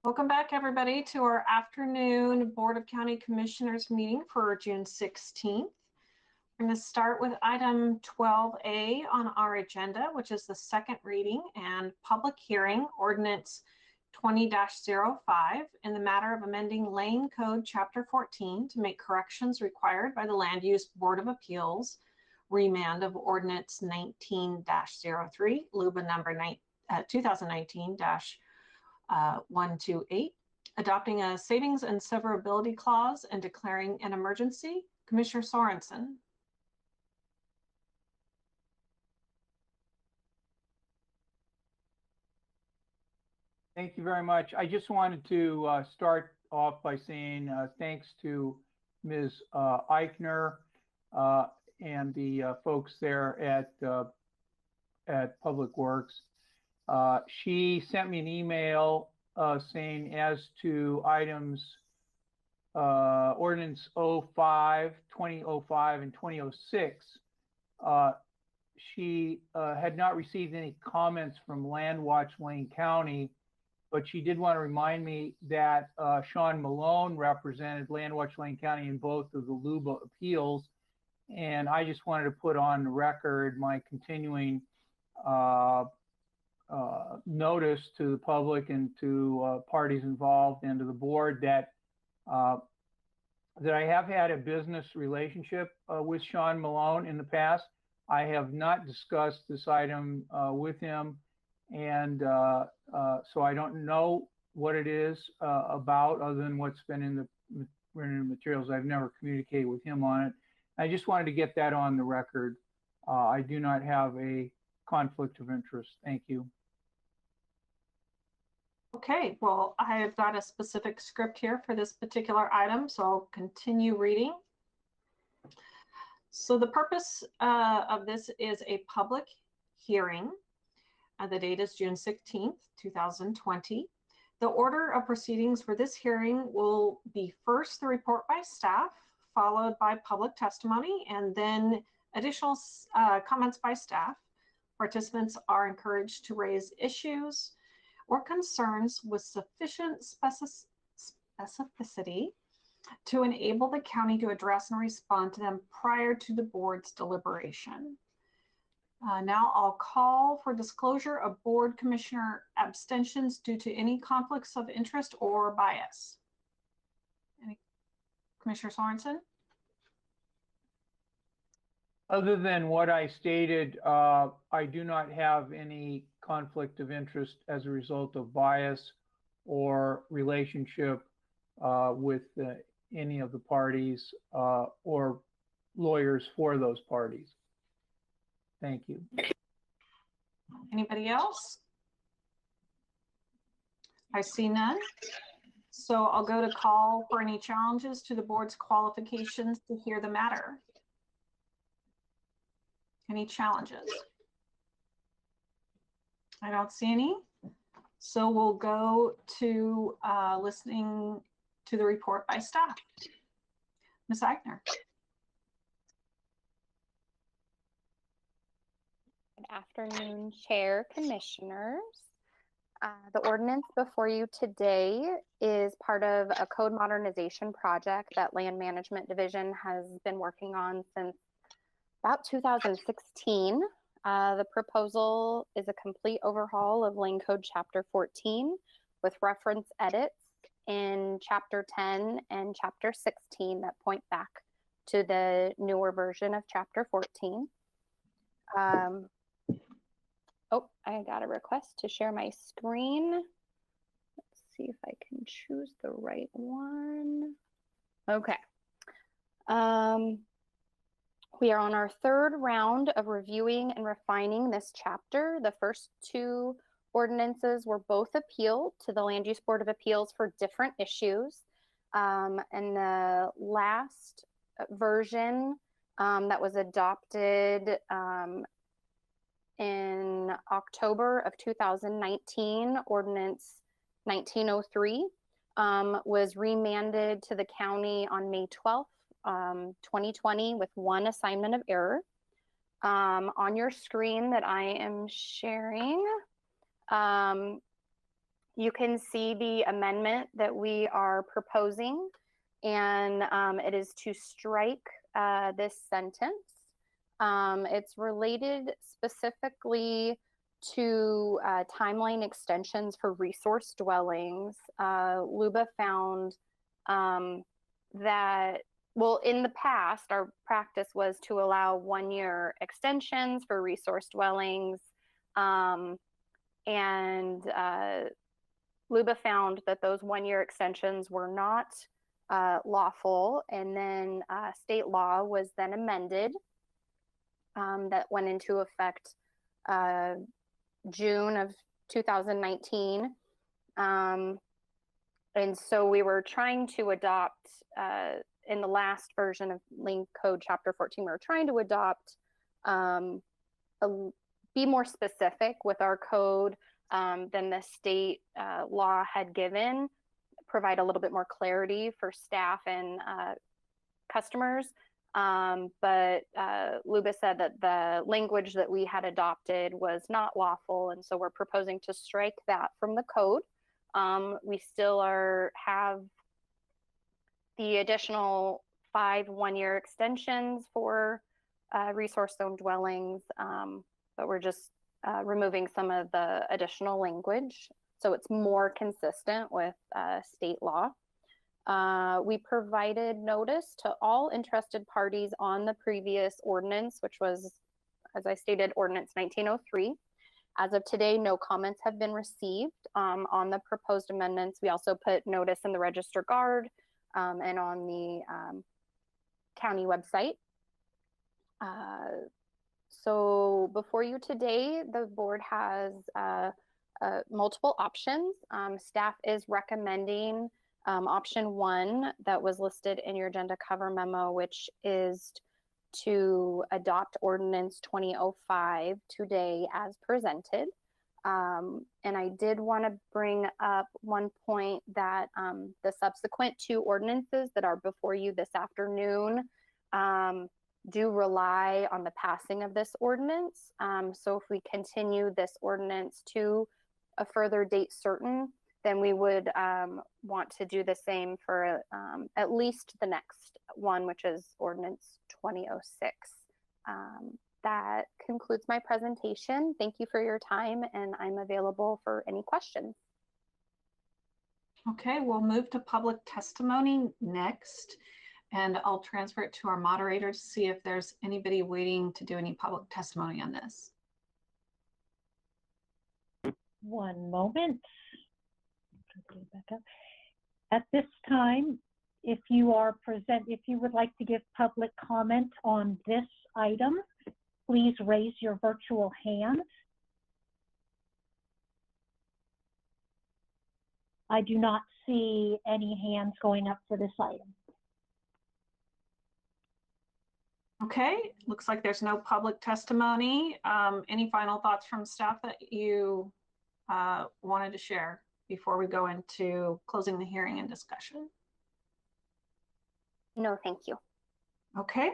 Welcome back, everybody, to our afternoon Board of County Commissioners meeting for June 16th. We're going to start with item 12A on our agenda, which is the second reading and public hearing, ordinance 20-05, in the matter of amending Lane Code Chapter 14 to make corrections required by the Land Use Board of Appeals, remand of ordinance 19-03, LUBA number 2019-128, adopting a savings and severability clause and declaring an emergency. Commissioner Sorensen. Thank you very much. I just wanted to start off by saying thanks to Ms. Eichner and the folks there at Public Works. She sent me an email saying as to items ordinance 05, 2005, and 2006, she had not received any comments from Land Watch Lane County, but she did want to remind me that Sean Malone represented Land Watch Lane County in both of the LUBA appeals. And I just wanted to put on the record my continuing notice to the public and to parties involved and to the board that I have had a business relationship with Sean Malone in the past. I have not discussed this item with him, and so I don't know what it is about other than what's been in the materials. I've never communicated with him on it. I just wanted to get that on the record. I do not have a conflict of interest. Thank you. Okay, well, I have got a specific script here for this particular item, so I'll continue reading. So the purpose of this is a public hearing. The date is June 16th, 2020. The order of proceedings for this hearing will be first the report by staff, followed by public testimony, and then additional comments by staff. Participants are encouraged to raise issues or concerns with sufficient specificity to enable the county to address and respond to them prior to the board's deliberation. Now I'll call for disclosure of board commissioner abstentions due to any conflicts of interest or bias. Commissioner Sorensen? Other than what I stated, I do not have any conflict of interest as a result of bias or relationship with any of the parties or lawyers for those parties. Thank you. Anybody else? I see none. So I'll go to call for any challenges to the board's qualifications to hear the matter. Any challenges? I don't see any. So we'll go to listening to the report by staff. Ms. Eichner. Good afternoon, Chair, Commissioners. The ordinance before you today is part of a code modernization project that Land Management Division has been working on since about 2016. The proposal is a complete overhaul of Lane Code Chapter 14 with reference edits in Chapter 10 and Chapter 16 that point back to the newer version of Chapter 14. Oh, I got a request to share my screen. Let's see if I can choose the right one. Okay. We are on our third round of reviewing and refining this chapter. The first two ordinances were both appealed to the Land Use Board of Appeals for different issues. And the last version that was adopted in October of 2019, Ordinance 1903, was remanded to the county on May 12th, 2020 with one assignment of error. On your screen that I am sharing, you can see the amendment that we are proposing, and it is to strike this sentence. It's related specifically to timeline extensions for resource dwellings. LUBA found that, well, in the past, our practice was to allow 1-year extensions for resource dwellings. And LUBA found that those 1-year extensions were not lawful. And then state law was then amended that went into effect June of 2019. And so we were trying to adopt, in the last version of Link Code Chapter 14, we were trying to adopt, be more specific with our code than the state law had given, provide a little bit more clarity for staff and customers. But LUBA said that the language that we had adopted was not lawful, and so we're proposing to strike that from the code. We still have the additional 5 1-year extensions for resource zone dwellings, but we're just removing some of the additional language so it's more consistent with state law. We provided notice to all interested parties on the previous ordinance, which was, as I stated, Ordinance 1903. As of today, no comments have been received on the proposed amendments. We also put notice in the Register Guard and on the county website. So before you today, the board has multiple options. Staff is recommending option 1 that was listed in your agenda cover memo, which is to adopt Ordinance 2005 today as presented. And I did want to bring up one point that the subsequent 2 ordinances that are before you this afternoon do rely on the passing of this ordinance. So if we continue this ordinance to a further date certain, then we would want to do the same for at least the next one, which is Ordinance 2006. That concludes my presentation. Thank you for your time, and I'm available for any questions. Okay, we'll move to public testimony next, and I'll transfer it to our moderators to see if there's anybody waiting to do any public testimony on this. One moment. Back up. At this time, if you would like to give public comment on this item, please raise your virtual hand. I do not see any hands going up for this item. Okay, looks like there's no public testimony. Any final thoughts from staff that you wanted to share before we go into closing the hearing and discussion? No, thank you. Okay,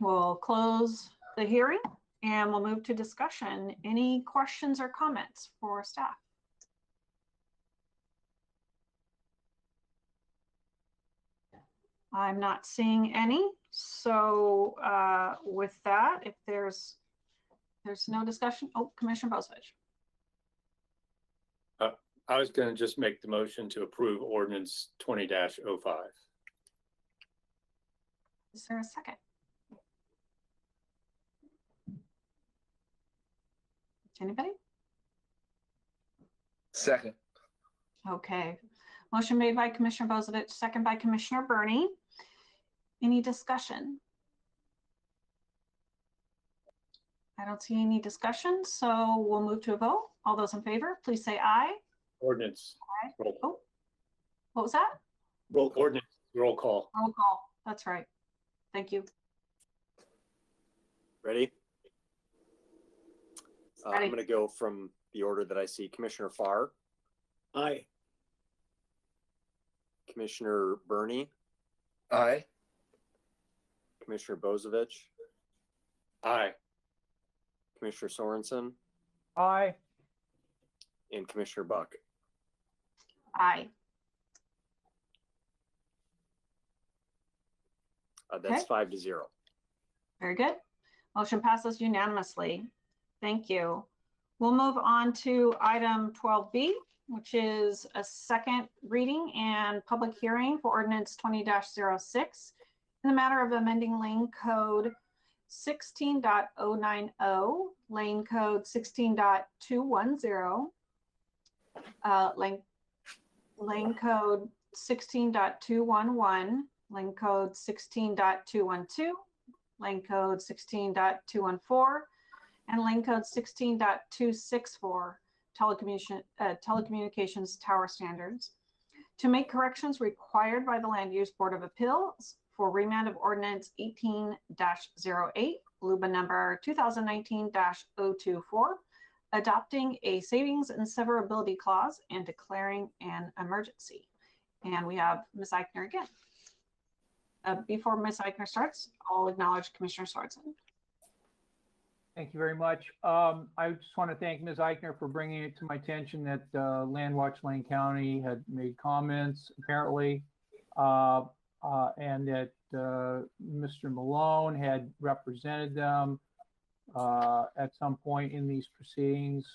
we'll close the hearing and we'll move to discussion. Any questions or comments for staff? I'm not seeing any. So with that, if there's no discussion, oh, Commissioner Bozovich. I was going to just make the motion to approve Ordinance 20-05. Is there a second? Anybody? Second. Okay. Motion made by Commissioner Bozovich, second by Commissioner Burney. Any discussion? I don't see any discussion, so we'll move to a vote. All those in favor, please say aye. Ordinance. Aye. Roll, Oh, what was that? ordinance roll call. Roll call. That's right. Thank you. Ready? Ready. I'm going to go from the order that I see. Commissioner Farr. Aye. Commissioner Burney. Aye. Commissioner Bozovich. Aye. Commissioner Sorensen. Aye. And Commissioner Buck. Aye. That's Okay. 5-0. Very good. Motion passes unanimously. Thank you. We'll move on to item 12B, which is a second reading and public hearing for ordinance 20-06 in the matter of amending lane code 16.090, lane code 16.210, lane code 16.211, lane code 16.212, lane code 16.214, and lane code 16.264, telecommunications tower standards, to make corrections required by the Land Use Board of Appeals for remand of ordinance 18-08, LUBA number 2019-024, adopting a savings and severability clause and declaring an emergency. And we have Ms. Eichner again. Before Ms. Eichner starts, I'll acknowledge Commissioner Swartzen. Thank you very much. I just want to thank Ms. Eichner for bringing it to my attention that Land Watch Lane County had made comments apparently, and that Mr. Malone had represented them at some point in these proceedings,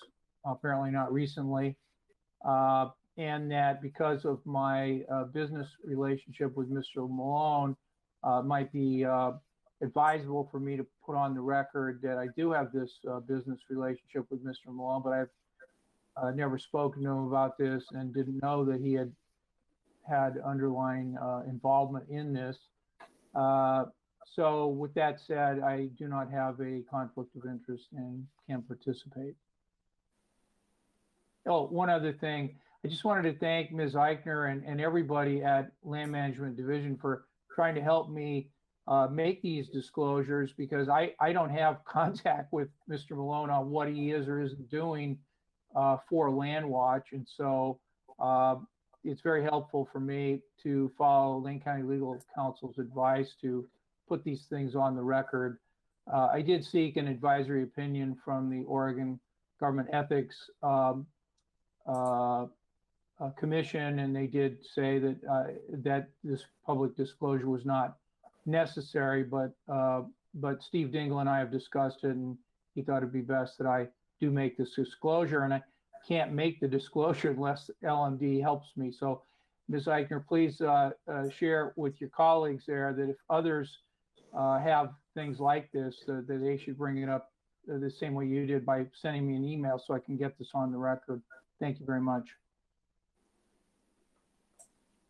apparently not recently, and that because of my business relationship with Mr. Malone, might be advisable for me to put on the record that I do have this business relationship with Mr. Malone, but I've never spoken to him about this and didn't know that he had underlying involvement in this. So with that said, I do not have a conflict of interest and can participate. Oh, one other thing. I just wanted to thank Ms. Eichner and everybody at Land Management Division for trying to help me make these disclosures, because I don't have contact with Mr. Malone on what he is or isn't doing for Land Watch. And so it's very helpful for me to follow Lane County Legal Counsel's advice to put these things on the record. I did seek an advisory opinion from the Oregon Government Ethics Commission, and they did say that that this public disclosure was not necessary, but Steve Dingle and I have discussed it, and he thought it'd be best that I do make this disclosure, and I can't make the disclosure unless LMD helps me. So Ms. Eichner, please share with your colleagues there that if others have things like this, that they should bring it up the same way you did by sending me an email so I can get this on the record. Thank you very much.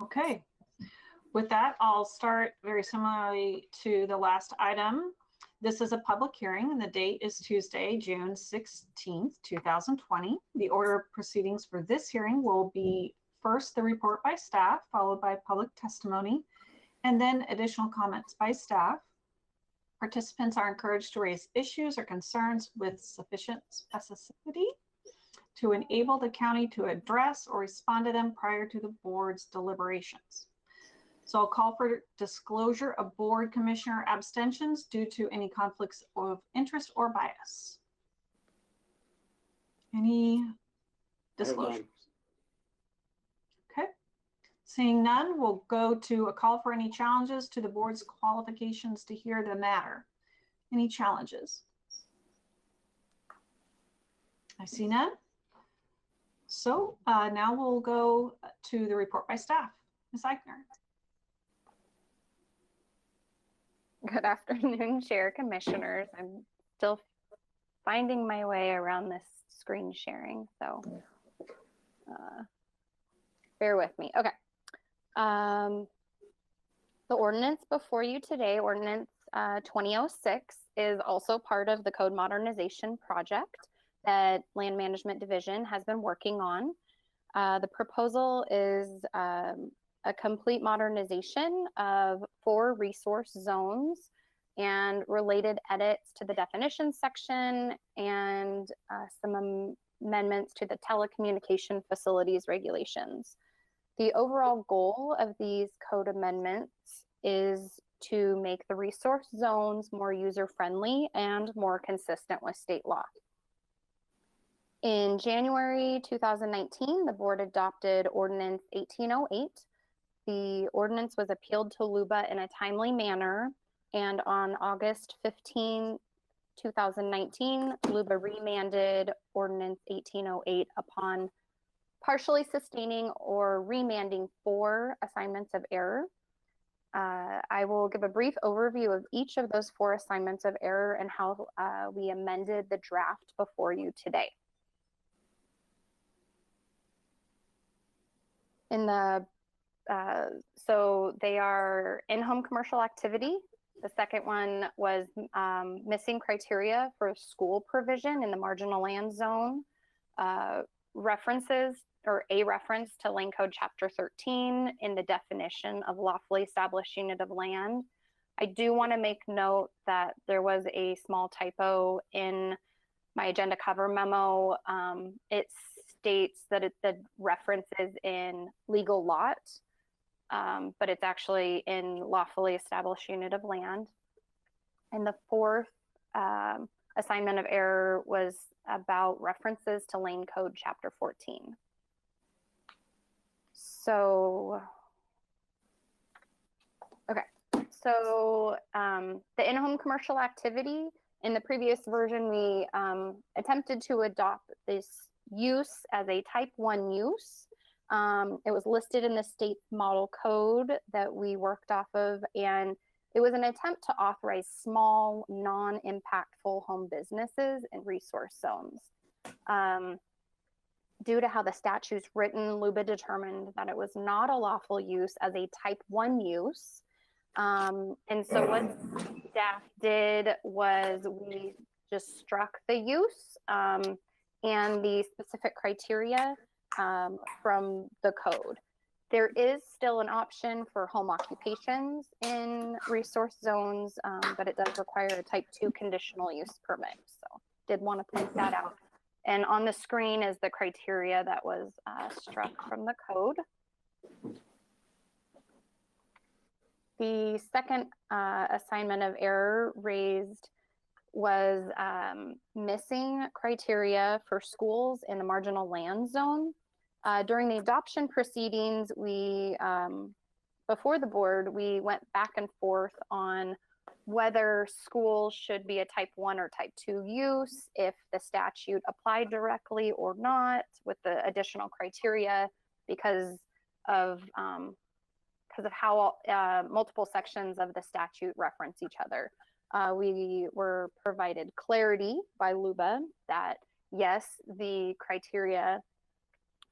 Okay. With that, I'll start very similarly to the last item. This is a public hearing and the date is Tuesday, June 16th, 2020. The order of proceedings for this hearing will be first the report by staff, followed by public testimony, and then additional comments by staff. Participants are encouraged to raise issues or concerns with sufficient specificity to enable the county to address or respond to them prior to the board's deliberations. So I'll call for disclosure of board commissioner abstentions due to any conflicts of interest or bias. Any disclosures? Okay. Seeing none, we'll go to a call for any challenges to the board's qualifications to hear the matter. Any challenges? I see none. So now we'll go to the report by staff. Ms. Eichner. Good afternoon, Chair, Commissioners. I'm still finding my way around this screen sharing, so bear with me. Okay. The ordinance before you today, Ordinance 2006, is also part of the Code Modernization Project that Land Management Division has been working on. The proposal is a complete modernization of 4 resource zones and related edits to the definition section and some amendments to the telecommunication facilities regulations. The overall goal of these code amendments is to make the resource zones more user-friendly and more consistent with state law. In January 2019, the board adopted Ordinance 1808. The ordinance was appealed to LUBA in a timely manner, and on August 15, 2019, LUBA remanded Ordinance 1808 upon partially sustaining or remanding 4 assignments of error. I will give a brief overview of each of those 4 assignments of error and how we amended the draft before you today. So they are in-home commercial activity. The second one was missing criteria for school provision in the marginal land zone, references or a reference to Land Code Chapter 13 in the definition of lawfully established unit of land. I do want to make note that there was a small typo in my agenda cover memo. It states that the reference is in legal lot, but it's actually in lawfully established unit of land. And the fourth assignment of error was about references to Land Code Chapter 14. So, okay, so the in-home commercial activity, in the previous version, we attempted to adopt this use as a type 1 use. It was listed in the state model code that we worked off of, and it was an attempt to authorize small, non-impactful home businesses in resource zones. Due to how the statute's written, LUBA determined that it was not a lawful use as a type 1 use. And so what staff did was we just struck the use and the specific criteria from the code. There is still an option for home occupations in resource zones, but it does require a type 2 conditional use permit. So did want to point that out. And on the screen is the criteria that was struck from the code. The second assignment of error raised was missing criteria for schools in the marginal land zone. During the adoption proceedings, we, before the board, we went back and forth on whether schools should be a type 1 or type 2 use, if the statute applied directly or not, with the additional criteria because of how multiple sections of the statute reference each other. We were provided clarity by LUBA that yes, the criteria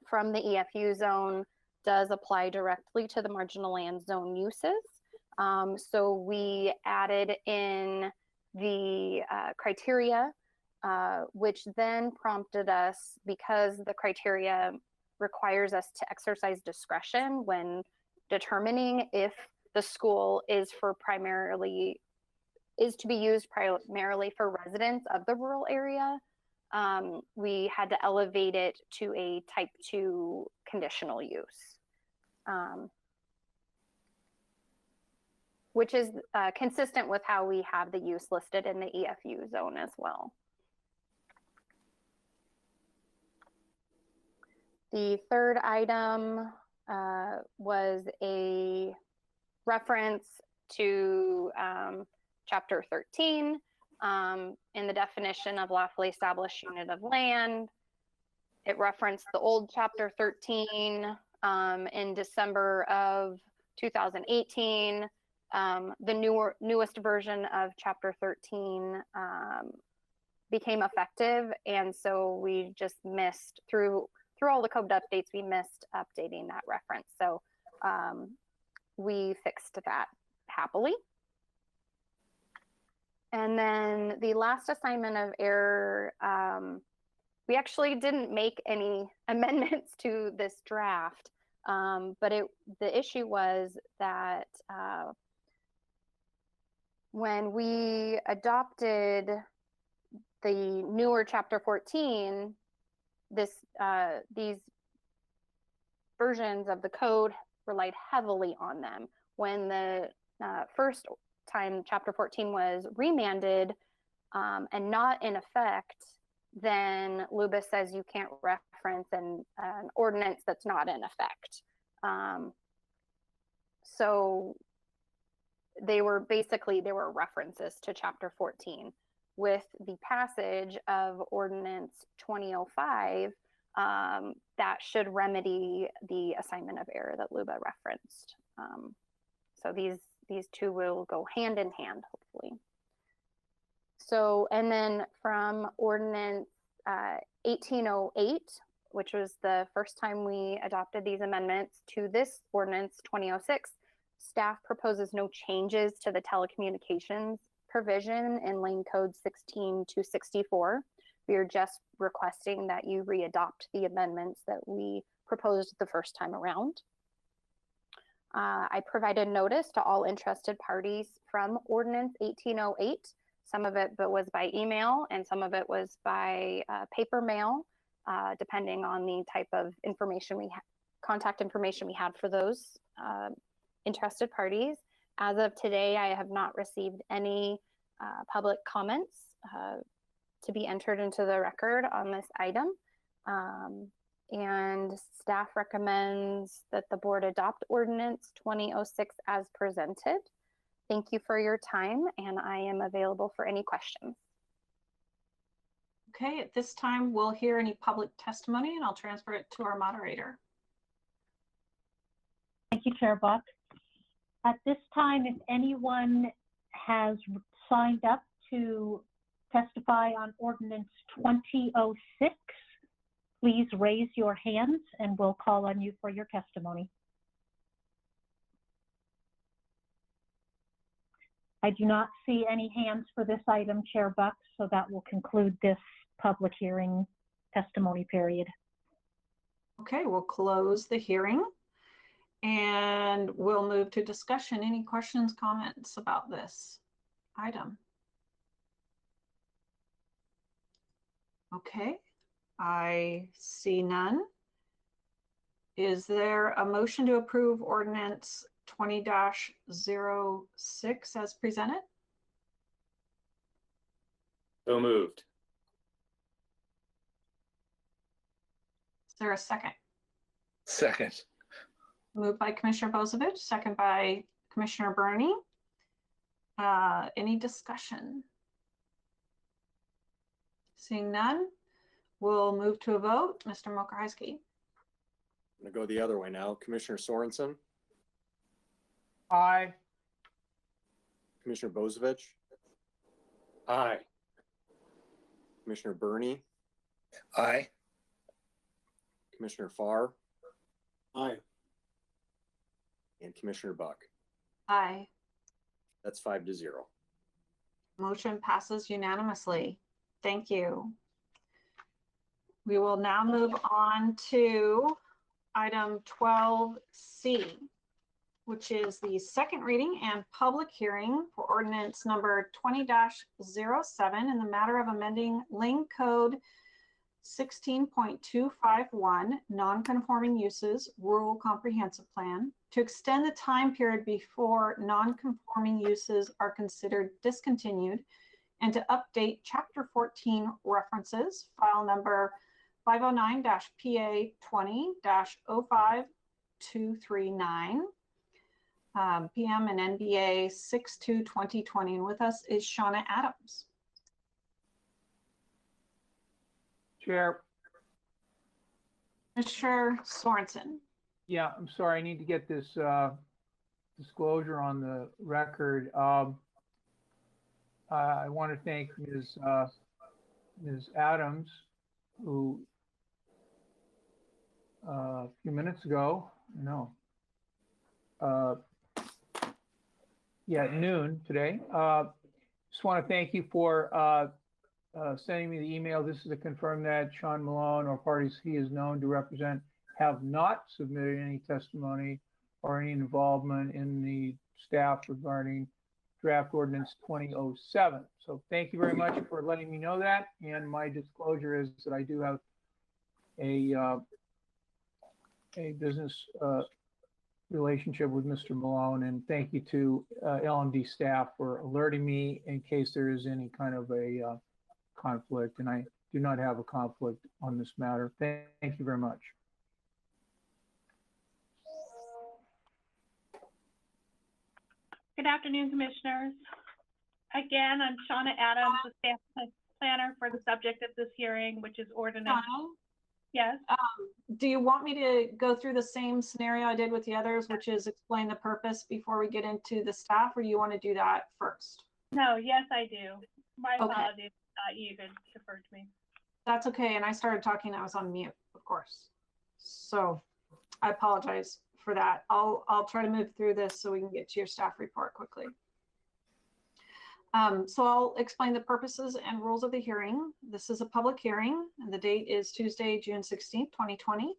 from the EFU zone does apply directly to the marginal land zone uses. So we added in the criteria, which then prompted us, because the criteria requires us to exercise discretion when determining if the school is to be used primarily for residents of the rural area. We had to elevate it to a type 2 conditional use, which is consistent with how we have the use listed in the EFU zone as well. The third item was a reference to Chapter 13 in the definition of lawfully established unit of land. It referenced the old Chapter 13 in December of 2018. The newest version of Chapter 13 became effective, and so we just missed through all the code updates, we missed updating that reference. So we fixed that happily. And then the last assignment of error, we actually didn't make any amendments to this draft, but the issue was that when we adopted the newer Chapter 14, these versions of the code relied heavily on them. When the first time Chapter 14 was remanded and not in effect, then LUBA says you can't reference an ordinance that's not in effect. So there were references to Chapter 14. With the passage of Ordinance 2005, that should remedy the assignment of error that Luba referenced. So these two will go hand in hand, hopefully. So, and then from Ordinance 1808, which was the first time we adopted these amendments, to this Ordinance 2006, staff proposes no changes to the telecommunications provision in Lane Code 16264. We are just requesting that you readopt the amendments that we proposed the first time around. I provided notice to all interested parties from Ordinance 1808. Some of it was by email and some of it was by paper mail, depending on the type of information contact information we had for those interested parties. As of today, I have not received any public comments to be entered into the record on this item. And staff recommends that the board adopt Ordinance 2006 as presented. Thank you for your time, and I am available for any questions. Okay, at this time, we'll hear any public testimony and I'll transfer it to our moderator. Thank you, Chair Buck. At this time, if anyone has signed up to testify on Ordinance 2006, please raise your hands and we'll call on you for your testimony. I do not see any hands for this item, Chair Buck, so that will conclude this public hearing testimony period. Okay, we'll close the hearing and we'll move to discussion. Any questions, comments about this item? Okay, I see none. Is there a motion to approve Ordinance 20-06 as presented? So moved. Is there a second? Second. Moved by Commissioner Bozievich, second by Commissioner Burney. Any discussion? Seeing none, we'll move to a vote. Mr. Mokrzyski. I'm gonna go the other way now. Commissioner Sorensen, Aye. Commissioner Bozievich, Aye. Commissioner Burney, Aye. Commissioner Farr, Aye. and Commissioner Buck. Aye. That's 5-0. Motion passes unanimously. Thank you. We will now move on to item 12C, which is the second reading and public hearing for ordinance number 20-07 in the matter of amending Lane Code 16.251, non-conforming uses, rural comprehensive plan, to extend the time period before non-conforming uses are considered discontinued, and to update Chapter 14 references, file number 509-PA20-05239, PM and NBA 6/2/2020. And with us is Shauna Adams. Chair. Commissioner Sorensen. Yeah, I'm sorry. I need to get this disclosure on the record. I want to thank Ms. Adams, who a few minutes ago, at noon today. Just want to thank you for sending me the email. This is to confirm that Sean Malone or parties he is known to represent have not submitted any testimony or any involvement in the staff regarding draft ordinance 2007. So thank you very much for letting me know that. And my disclosure is that I do have a business relationship with Mr. Malone, and thank you to L&D staff for alerting me in case there is any kind of a conflict. And I do not have a conflict on this matter. Thank you very much. Good afternoon, Commissioners. Again, I'm Shauna Adams, the staff planner for the subject of this hearing, which is ordinance. Shauna, Yes. do you want me to go through the same scenario I did with the others, which is explain the purpose before we get into the staff, or you want to do that first? No, yes, I do. My Okay. apologies. You could defer to me. That's okay. And I started talking, I was on mute, of course. So I apologize for that. I'll try to move through this so we can get to your staff report quickly. So I'll explain the purposes and rules of the hearing. This is a public hearing, and the date is Tuesday, June 16th, 2020.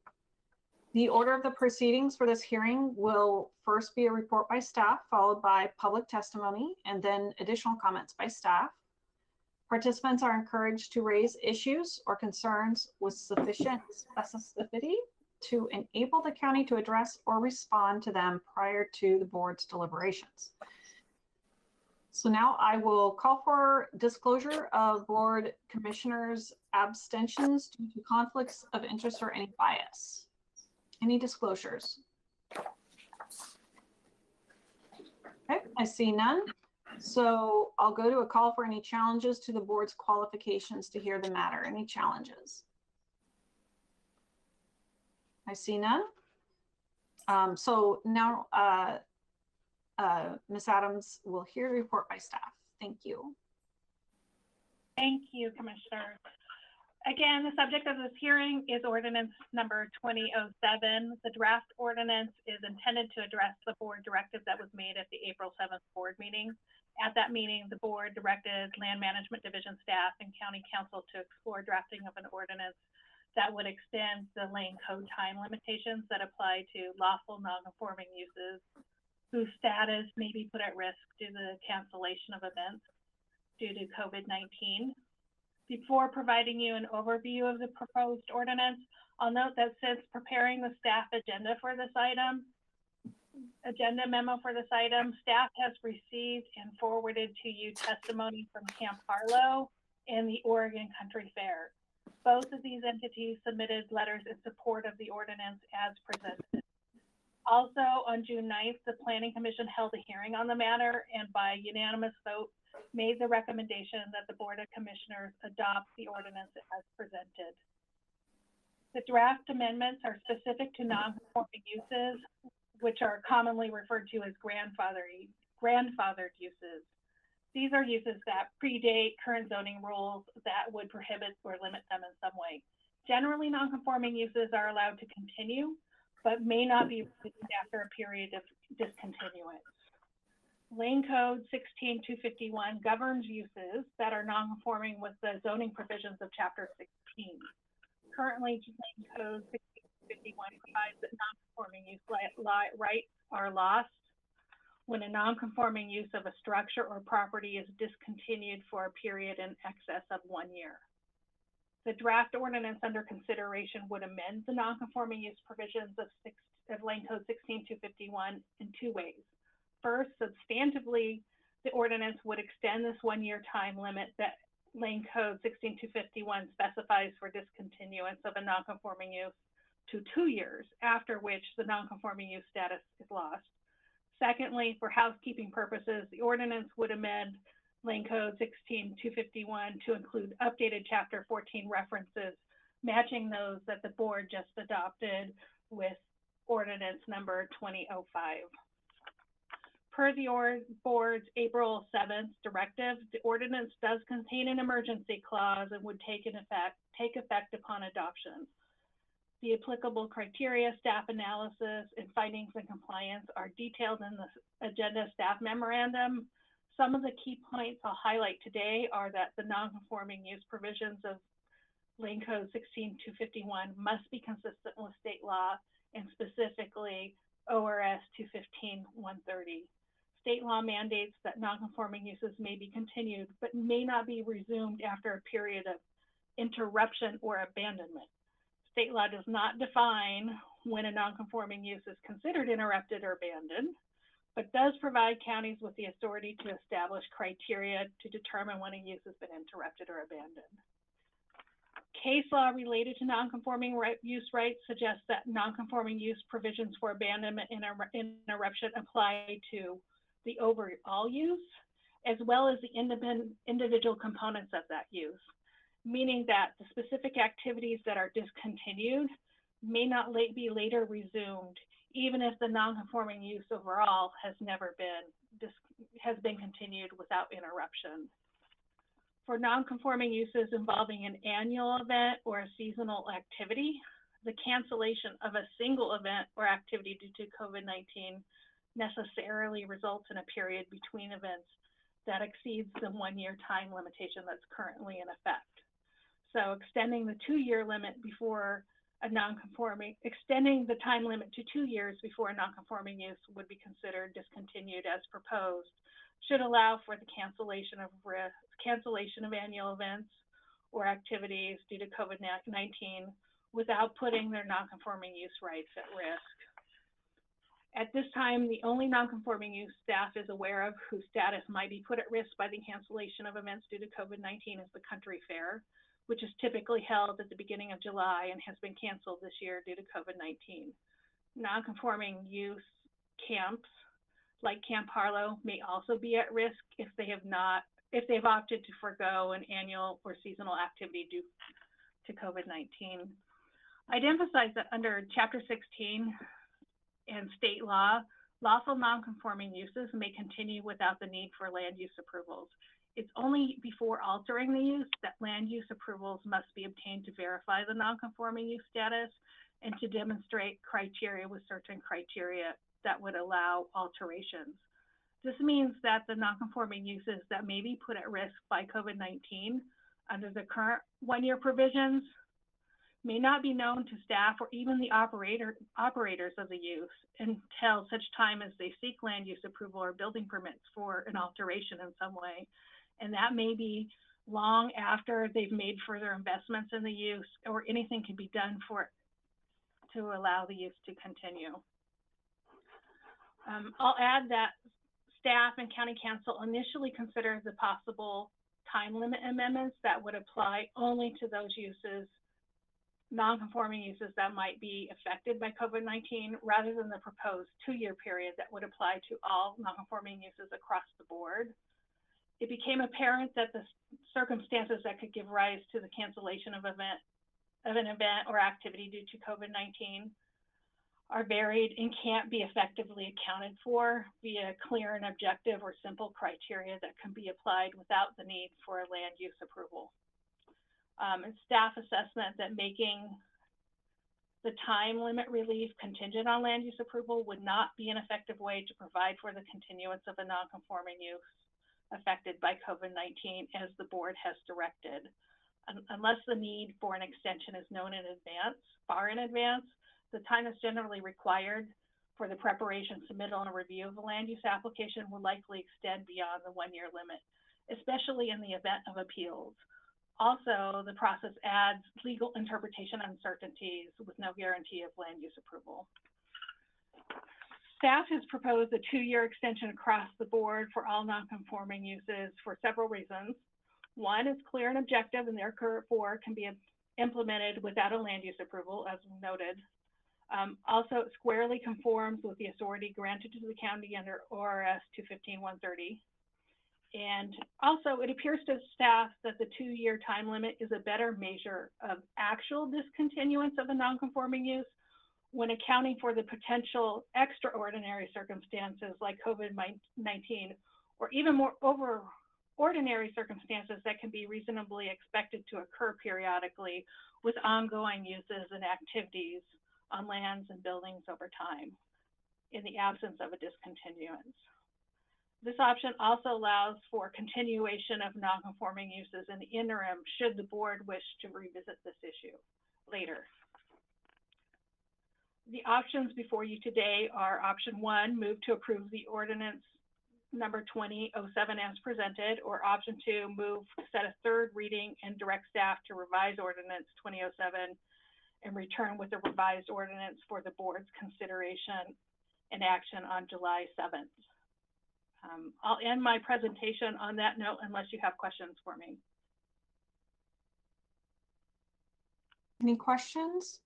The order of the proceedings for this hearing will first be a report by staff, followed by public testimony, and then additional comments by staff. Participants are encouraged to raise issues or concerns with sufficient specificity to enable the county to address or respond to them prior to the board's deliberations. So now I will call for disclosure of board commissioners' abstentions due to conflicts of interest or any bias. Any disclosures? Okay, I see none. So I'll go to a call for any challenges to the board's qualifications to hear the matter. Any challenges? I see none. So now Ms. Adams will hear the report by staff. Thank you. Thank you, Commissioner. Again, the subject of this hearing is ordinance number 2007. The draft ordinance is intended to address the board directive that was made at the April 7th board meeting. At that meeting, the board directed Land Management Division staff and County Council to explore drafting of an ordinance that would extend the lane code time limitations that apply to lawful non-conforming uses whose status may be put at risk due to the cancellation of events due to COVID-19. Before providing you an overview of the proposed ordinance, I'll note that since preparing the staff agenda for this item, agenda memo for this item, staff has received and forwarded to you testimony from Camp Harlow and the Oregon Country Fair. Both of these entities submitted letters in support of the ordinance as presented. Also, on June 9th, the Planning Commission held a hearing on the matter and by unanimous vote made the recommendation that the Board of Commissioners adopt the ordinance as presented. The draft amendments are specific to non-conforming uses, which are commonly referred to as grandfathered uses. These are uses that predate current zoning rules that would prohibit or limit them in some way. Generally, non-conforming uses are allowed to continue, but may not be removed after a period of discontinuance. Lane Code 16251 governs uses that are non-conforming with the zoning provisions of Chapter 16. Currently, Lane Code 16251 provides that non-conforming use rights are lost when a non-conforming use of a structure or property is discontinued for a period in excess of 1 year. The draft ordinance under consideration would amend the non-conforming use provisions of Lane Code 16251 in two ways. First, substantively, the ordinance would extend this 1 year time limit that Lane Code 16251 specifies for discontinuance of a non-conforming use to 2 years, after which the non-conforming use status is lost. Secondly, for housekeeping purposes, the ordinance would amend Lane Code 16251 to include updated Chapter 14 references, matching those that the board just adopted with ordinance number 2005. Per the board's April 7th directive, the ordinance does contain an emergency clause and would take effect upon adoption. The applicable criteria, staff analysis, and findings and compliance are detailed in the agenda staff memorandum. Some of the key points I'll highlight today are that the non-conforming use provisions of Lane Code 16251 must be consistent with state law and specifically ORS 215-130. State law mandates that non-conforming uses may be continued, but may not be resumed after a period of interruption or abandonment. State law does not define when a non-conforming use is considered interrupted or abandoned, but does provide counties with the authority to establish criteria to determine when a use has been interrupted or abandoned. Case law related to nonconforming use rights suggests that nonconforming use provisions for abandonment and interruption apply to the overall use, as well as the individual components of that use, meaning that the specific activities that are discontinued may not be later resumed, even if the nonconforming use overall has been continued without interruption. For nonconforming uses involving an annual event or a seasonal activity, the cancellation of a single event or activity due to COVID-19 necessarily results in a period between events that exceeds the 1-year time limitation that's currently in effect. So extending the 2-year limit before extending the time limit to 2 years before a nonconforming use would be considered discontinued as proposed, should allow for the cancellation of annual events or activities due to COVID-19 without putting their nonconforming use rights at risk. At this time, the only nonconforming use staff is aware of whose status might be put at risk by the cancellation of events due to COVID-19 is the country fair, which is typically held at the beginning of July and has been canceled this year due to COVID-19. Nonconforming use camps like Camp Harlow may also be at risk if they've opted to forego an annual or seasonal activity due to COVID-19. I'd emphasize that under Chapter 16 and state law, lawful nonconforming uses may continue without the need for land use approvals. It's only before altering the use that land use approvals must be obtained to verify the nonconforming use status and to demonstrate criteria with certain criteria that would allow alterations. This means that the nonconforming uses that may be put at risk by COVID-19 under the current 1-year provisions may not be known to staff or even the operators of the use until such time as they seek land use approval or building permits for an alteration in some way. And that may be long after they've made further investments in the use or anything can be done to allow the use to continue. I'll add that staff and county council initially consider the possible time limit amendments that would apply only to those uses, non-conforming uses that might be affected by COVID-19, rather than the proposed 2-year period that would apply to all non-conforming uses across the board. It became apparent that the circumstances that could give rise to the cancellation of an event or activity due to COVID-19 are varied and can't be effectively accounted for via clear and objective or simple criteria that can be applied without the need for a land use approval. It's staff assessment that making the time limit relief contingent on land use approval would not be an effective way to provide for the continuance of a non-conforming use affected by COVID-19 as the board has directed. Unless the need for an extension is known in advance, far in advance, the time that's generally required for the preparation, submittal, and review of a land use application will likely extend beyond the 1-year limit, especially in the event of appeals. Also, the process adds legal interpretation uncertainties with no guarantee of land use approval. Staff has proposed a 2-year extension across the board for all non-conforming uses for several reasons. One is clear and objective and therefore can be implemented without a land use approval, as noted. Also, it squarely conforms with the authority granted to the county under ORS 215-130. And also, it appears to staff that the 2-year time limit is a better measure of actual discontinuance of a non-conforming use when accounting for the potential extraordinary circumstances like COVID-19, or even more ordinary circumstances that can be reasonably expected to occur periodically with ongoing uses and activities on lands and buildings over time in the absence of a discontinuance. This option also allows for continuation of non-conforming uses in the interim should the board wish to revisit this issue later. The options before you today are option 1, move to approve the ordinance number 2007 as presented, or option 2, move to set a 3rd reading and direct staff to revise ordinance 2007 and return with a revised ordinance for the board's consideration and action on July 7th. I'll end my presentation on that note unless you have questions for me. Any questions?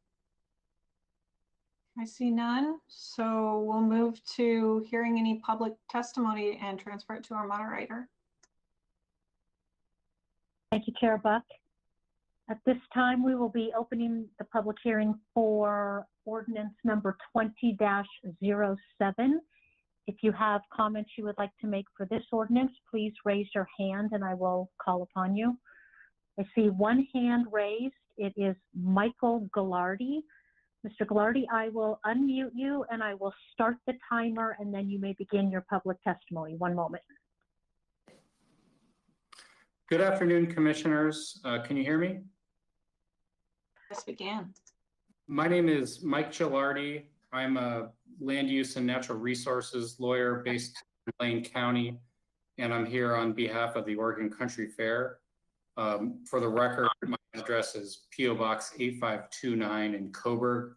I see none, so we'll move to hearing any public testimony and transfer it to our moderator. Thank you, Chair Buck. At this time, we will be opening the public hearing for ordinance number 20-07. If you have comments you would like to make for this ordinance, please raise your hand and I will call upon you. I see one hand raised. It is Michael Gallardi. Mr. Gallardi, I will unmute you and I will start the timer and then you may begin your public testimony. One moment. Good afternoon, commissioners. Can you hear me? Yes, we can. My name is Mike Gilardi. I'm a land use and natural resources lawyer based in Lane County, and I'm here on behalf of the Oregon Country Fair. For the record, my address is P.O. Box 8529 in Coburg,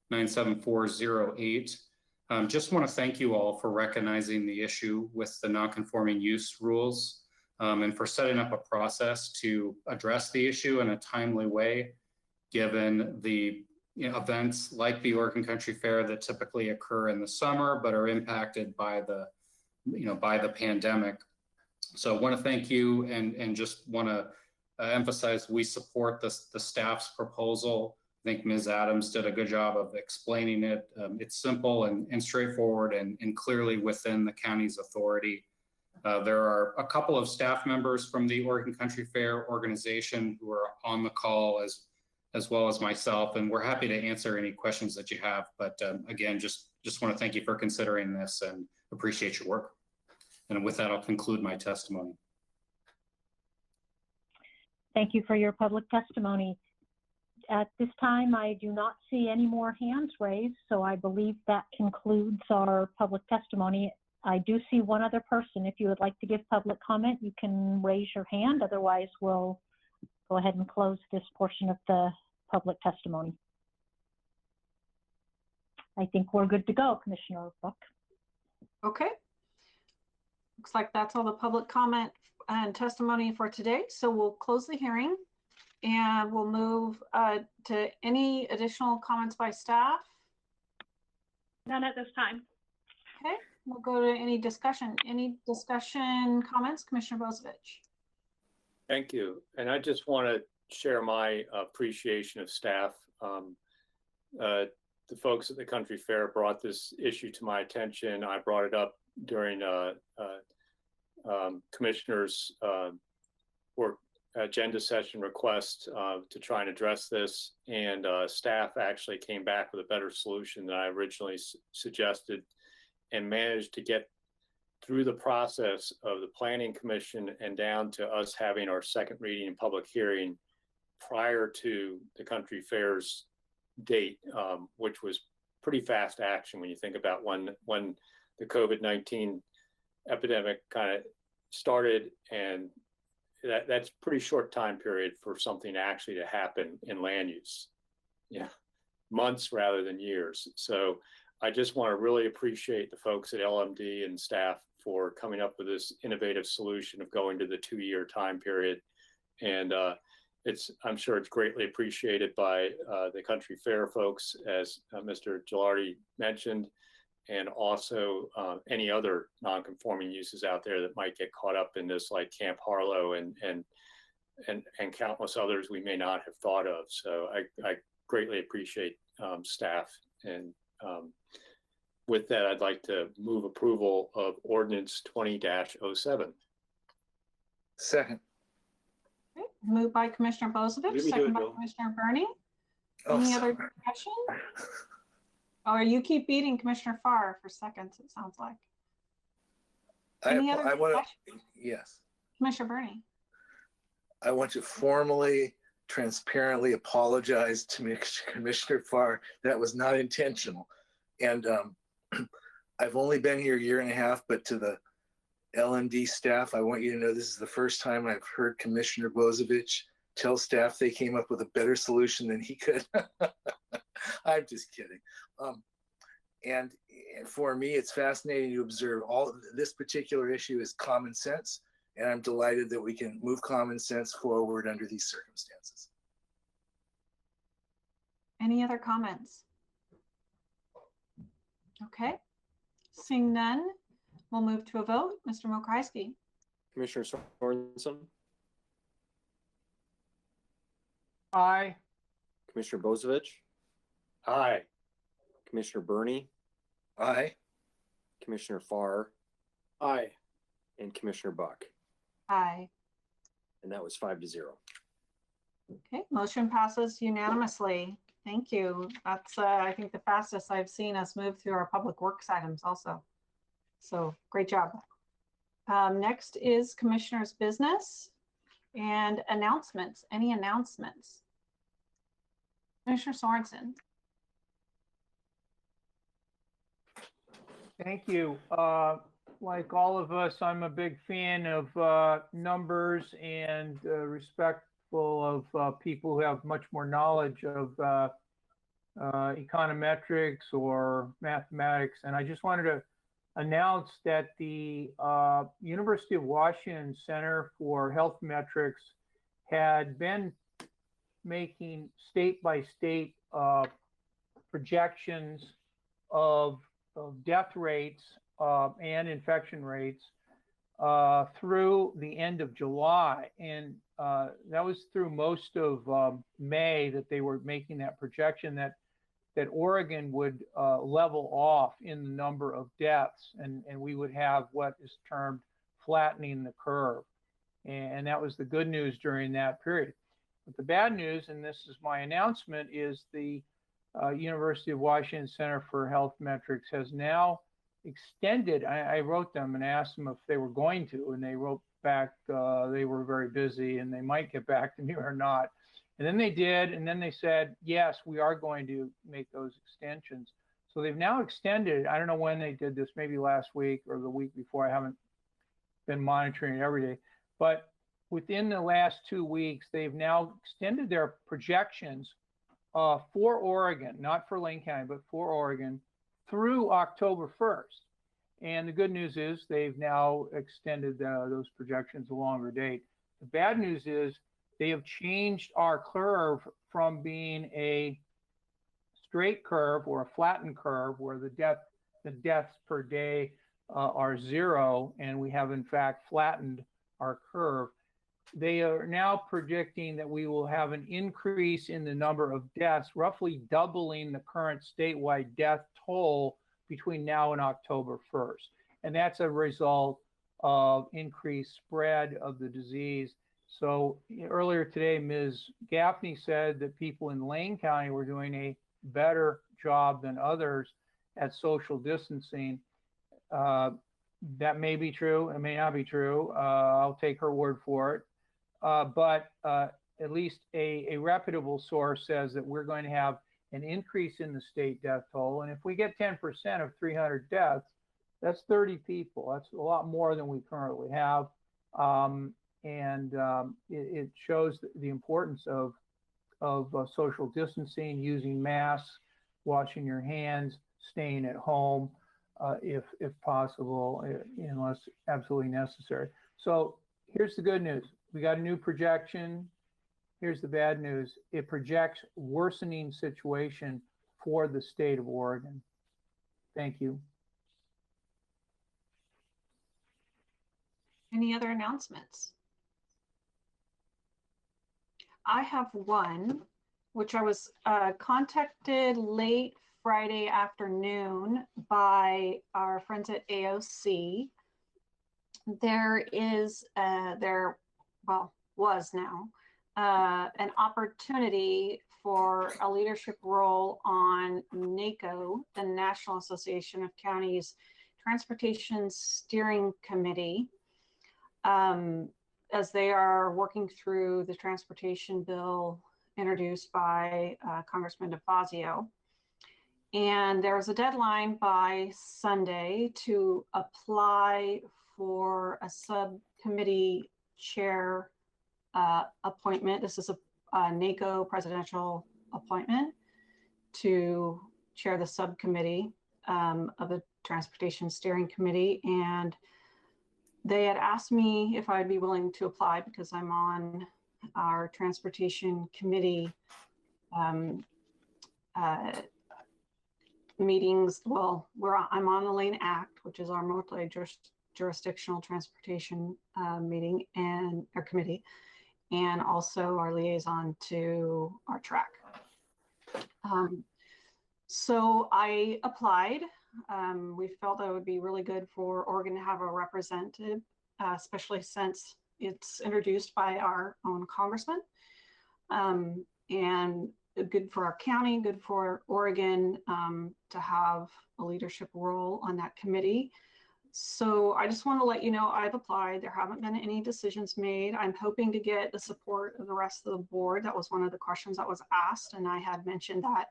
97408. Just want to thank you all for recognizing the issue with the non-conforming use rules and for setting up a process to address the issue in a timely way, given the events like the Oregon Country Fair that typically occur in the summer but are impacted by the pandemic. So I want to thank you and just want to emphasize we support the staff's proposal. I think Ms. Adams did a good job of explaining it. It's simple and straightforward and clearly within the county's authority. There are a couple of staff members from the Oregon Country Fair organization who are on the call as well as myself, and we're happy to answer any questions that you have. But again, just want to thank you for considering this and appreciate your work. And with that, I'll conclude my testimony. Thank you for your public testimony. At this time, I do not see any more hands raised, so I believe that concludes our public testimony. I do see one other person. If you would like to give public comment, you can raise your hand. Otherwise, we'll go ahead and close this portion of the public testimony. I think we're good to go, Commissioner Buck. Okay. Looks like that's all the public comment and testimony for today. So we'll close the hearing and we'll move to any additional comments by staff. None at this time. Okay, we'll go to any discussion. Any discussion comments, Commissioner Bozovich? Thank you. And I just want to share my appreciation of staff. The folks at the Country Fair brought this issue to my attention. I brought it up during commissioners' work agenda session request to try and address this, and staff actually came back with a better solution than I originally suggested, and managed to get through the process of the Planning Commission and down to us having our second reading and public hearing prior to the Country Fair's date, which was pretty fast action when you think about when the COVID-19 epidemic kind of started, and that's pretty short time period for something actually to happen in land use. Yeah, months rather than years. So I just want to really appreciate the folks at LMD and staff for coming up with this innovative solution of going to the 2-year time period. And I'm sure it's greatly appreciated by the Country Fair folks, as Mr. Gilardi mentioned, and also any other non-conforming uses out there that might get caught up in this, like Camp Harlow and countless others we may not have thought of. So I greatly appreciate staff. And with that, I'd like to move approval of ordinance 20-07. Second. Okay. Moved by Commissioner Bozovich, second by Commissioner Burney. Any other discussion? Or you keep beating Commissioner Farr for seconds, it sounds like. Any other discussion? Yes. Commissioner Burney. I want to formally, transparently apologize to Commissioner Farr. That was not intentional. And I've only been here a year and a half, but to the LMD staff, I want you to know this is the first time I've heard Commissioner Bozovich tell staff they came up with a better solution than he could. I'm just kidding. And for me, it's fascinating to observe all of this particular issue is common sense. And I'm delighted that we can move common sense forward under these circumstances. Any other comments? Okay, seeing none, we'll move to a vote. Mr. Mokryski. Commissioner Sorensen, Aye. Commissioner Bozievich, Aye. Commissioner Burney, Aye. Commissioner Farr, Aye. and Commissioner Buck. Aye. And that was 5-0. Okay, motion passes unanimously. Thank you. That's, I think, the fastest I've seen us move through our public works items also. So great job. Next is Commissioner's business and announcements. Any announcements? Commissioner Sorensen. Thank you. Like all of us, I'm a big fan of numbers and respectful of people who have much more knowledge of econometrics or mathematics. And I just wanted to announce that the University of Washington Center for Health Metrics had been making state-by-state projections of death rates and infection rates through the end of July. And that was through most of May that they were making that projection that Oregon would level off in the number of deaths, and we would have what is termed flattening the curve. And that was the good news during that period. But the bad news, and this is my announcement, is the University of Washington Center for Health Metrics has now extended. I wrote them and asked them if they were going to, and they wrote back they were very busy and they might get back to me or not. And then they did, and then they said, yes, we are going to make those extensions. So they've now extended, I don't know when they did this, maybe last week or the week before. I haven't been monitoring it every day. But within the last 2 weeks, they've now extended their projections for Oregon, not for Lane County, but for Oregon, through October 1st. And the good news is they've now extended those projections a longer date. The bad news is they have changed our curve from being a straight curve or a flattened curve where the deaths per day are 0, and we have in fact flattened our curve. They are now predicting that we will have an increase in the number of deaths, roughly doubling the current statewide death toll between now and October 1st. And that's a result of increased spread of the disease. So earlier today, Ms. Gaffney said that people in Lane County were doing a better job than others at social distancing. That may be true. It may not be true. I'll take her word for it. But at least a reputable source says that we're going to have an increase in the state death toll. And if we get 10% of 300 deaths, that's 30 people. That's a lot more than we currently have. It shows the importance of social distancing, using masks, washing your hands, staying at home if possible, unless absolutely necessary. So here's the good news. We got a new projection. Here's the bad news. It projects worsening situation for the state of Oregon. Thank you. Any other announcements? I have one, which I was contacted late Friday afternoon by our friends at AOC. There is, was now, an opportunity for a leadership role on NACO, the National Association of Counties Transportation Steering Committee, as they are working through the transportation bill introduced by Congressman DeFazio. And there's a deadline by Sunday to apply for a subcommittee chair appointment. This is a NACO presidential appointment to chair the subcommittee of the Transportation Steering Committee. And they had asked me if I'd be willing to apply because I'm on our Transportation Committee meetings. Well, I'm on the Lane Act, which is our multi-jurisdictional transportation meeting and our committee, and also our liaison to our track. So I applied. We felt that it would be really good for Oregon to have a representative, especially since it's introduced by our own congressman, and good for our county, good for Oregon to have a leadership role on that committee. So I just want to let you know I've applied. There haven't been any decisions made. I'm hoping to get the support of the rest of the board. That was one of the questions that was asked, and I had mentioned that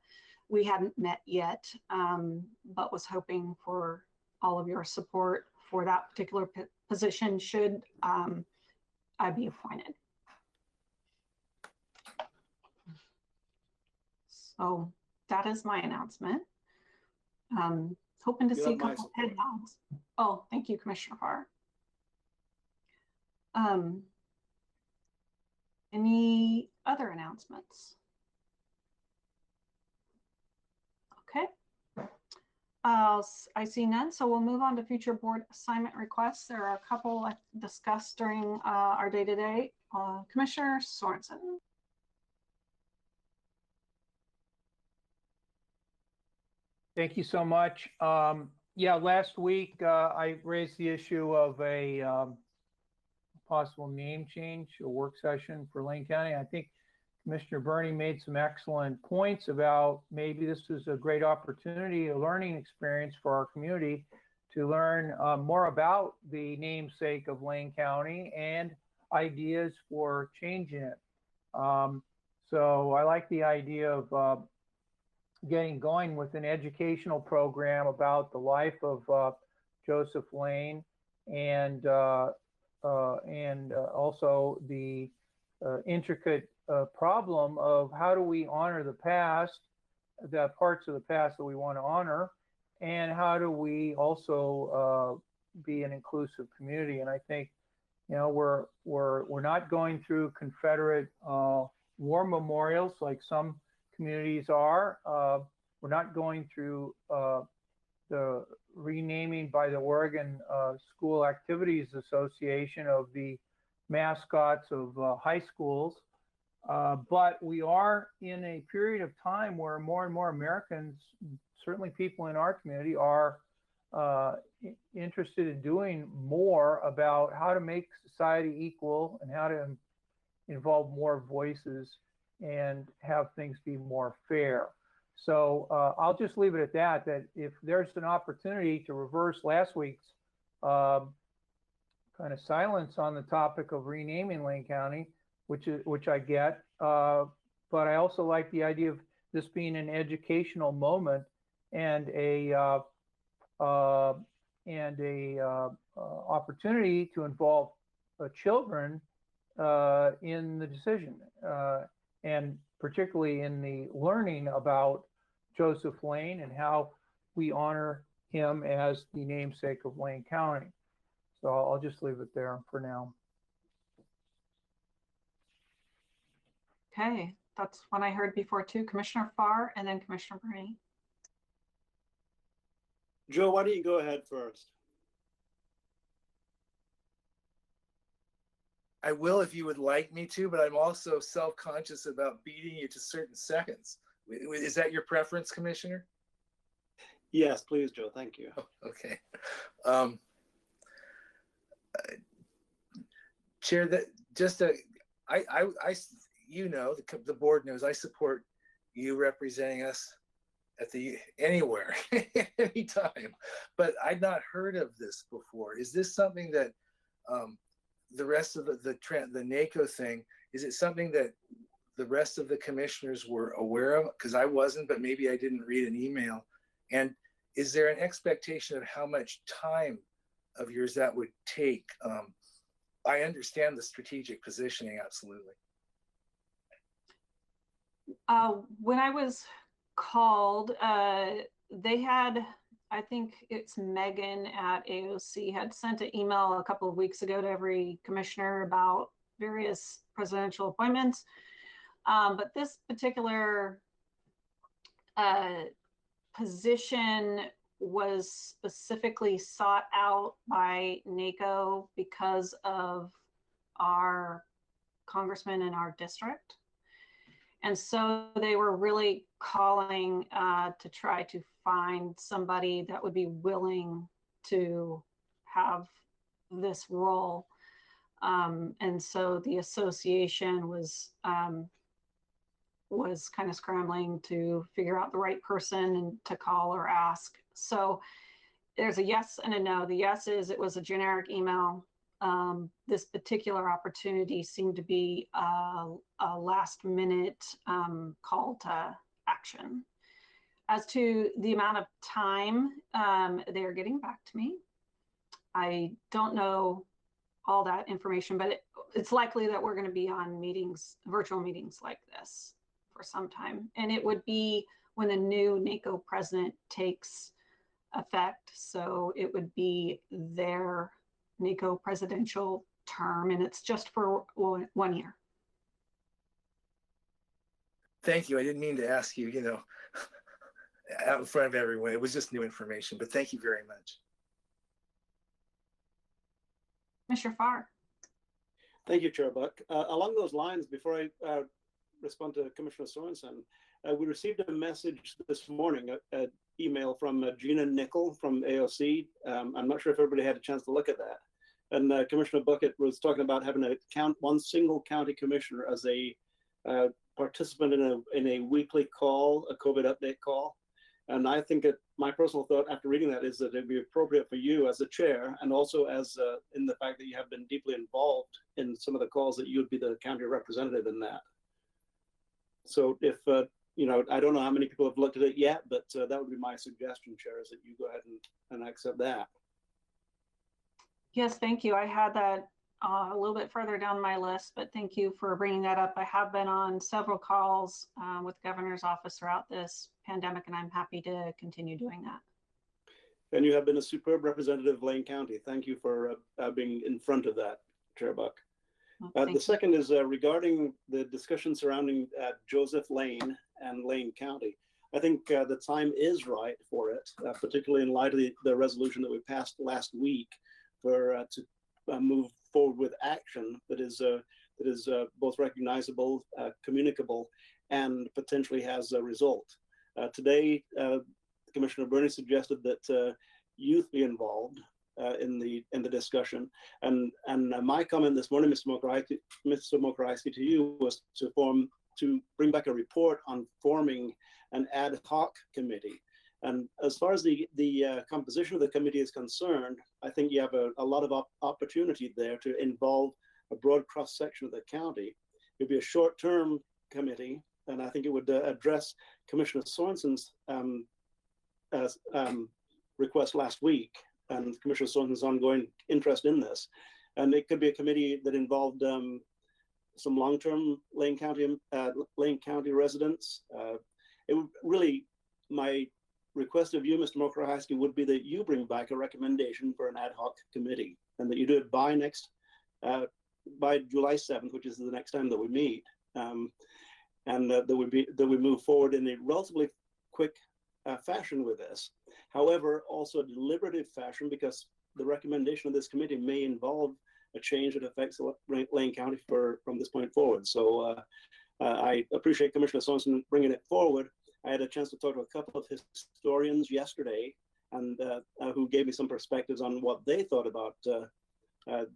we hadn't met yet, but was hoping for all of your support for that particular position should I be appointed. So that is my announcement. Hoping to see a couple head nods. Oh, thank you, Commissioner Farr. Any other announcements? Okay. I see none, so we'll move on to future board assignment requests. There are a couple I discussed during our day-to-day. Commissioner Sorensen. Thank you so much. Yeah, last week I raised the issue of a possible name change, a work session for Lane County. I think Commissioner Burney made some excellent points about maybe this is a great opportunity, a learning experience for our community to learn more about the namesake of Lane County and ideas for changing it. So I like the idea of getting going with an educational program about the life of Joseph Lane and also the intricate problem of how do we honor the past, the parts of the past that we want to honor, and how do we also be an inclusive community. And I think, you know, we're not going through Confederate war memorials like some communities are. We're not going through the renaming by the Oregon School Activities Association of the mascots of high schools. But we are in a period of time where more and more Americans, certainly people in our community, are interested in doing more about how to make society equal and how to involve more voices and have things be more fair. So I'll just leave it at that, that if there's an opportunity to reverse last week's kind of silence on the topic of renaming Lane County, which I get, but I also like the idea of this being an educational moment and a opportunity to involve children in the decision, and particularly in the learning about Joseph Lane and how we honor him as the namesake of Lane County. So I'll just leave it there for now. Okay, that's one I heard before too. Commissioner Farr and then Commissioner Burney. Joe, why don't you go ahead first? I will if you would like me to, but I'm also self-conscious about beating you to certain seconds. Is that your preference, Commissioner? Yes, please, Joe. Thank you. Okay. Chair, that just you know, the board knows I support you representing us at anywhere, anytime. But I'd not heard of this before. Is this something that the rest of the NACO thing, is it something that the rest of the commissioners were aware of? Because I wasn't, but maybe I didn't read an email. And is there an expectation of how much time of yours that would take? I understand the strategic positioning, absolutely. When I was called, they had, I think it's Megan at AOC had sent an email a couple of weeks ago to every commissioner about various presidential appointments. But this particular position was specifically sought out by NACO because of our congressman in our district. And so they were really calling to try to find somebody that would be willing to have this role. And so the association was kind of scrambling to figure out the right person and to call or ask. So there's a yes and a no. The yes is it was a generic email. This particular opportunity seemed to be a last minute call to action. As to the amount of time they are getting back to me, I don't know all that information, but it's likely that we're going to be on meetings, virtual meetings like this for some time. And it would be when the new NACO president takes effect. So it would be their NACO presidential term, and it's just for 1 year. Thank you. I didn't mean to ask you, out in front of everyone. It was just new information, but thank you very much. Commissioner Farr. Thank you, Chair Buck. Along those lines, before I respond to Commissioner Sorensen, we received a message this morning, an email from Gina Nickel from AOC. I'm not sure if everybody had a chance to look at that. And Commissioner Bucket was talking about having one single county commissioner as a participant in a weekly call, a COVID update call. And I think my personal thought after reading that is that it'd be appropriate for you as the chair, and also as in the fact that you have been deeply involved in some of the calls, that you would be the county representative in that. So if, I don't know how many people have looked at it yet, but that would be my suggestion, Chair, is that you go ahead and accept that. Yes, thank you. I had that a little bit further down my list, but thank you for bringing that up. I have been on several calls with the governor's office throughout this pandemic, and I'm happy to continue doing that. And you have been a superb representative of Lane County. Thank you for being in front of that, Chair Buck. The second is regarding the discussion surrounding Joseph Lane and Lane County. I think the time is right for it, particularly in light of the resolution that we passed last week to move forward with action that is both recognizable, communicable, and potentially has a result. Today, Commissioner Burney suggested that youth be involved in the discussion, and my comment this morning, Mr. Mokrajski, to you was to bring back a report on forming an ad hoc committee. And as far as the composition of the committee is concerned, I think you have a lot of opportunity there to involve a broad cross-section of the county. It would be a short-term committee, and I think it would address Commissioner Sorensen's request last week and Commissioner Sorensen's ongoing interest in this. And it could be a committee that involved some long-term Lane County residents. It would really, my request of you, Mr. Mokrajski, would be that you bring back a recommendation for an ad hoc committee, and that you do it by July 7th, which is the next time that we meet, and that we move forward in a relatively quick fashion with this. However, also a deliberative fashion, because the recommendation of this committee may involve a change that affects Lane County from this point forward. So I appreciate Commissioner Sorensen bringing it forward. I had a chance to talk to a couple of historians yesterday, and who gave me some perspectives on what they thought about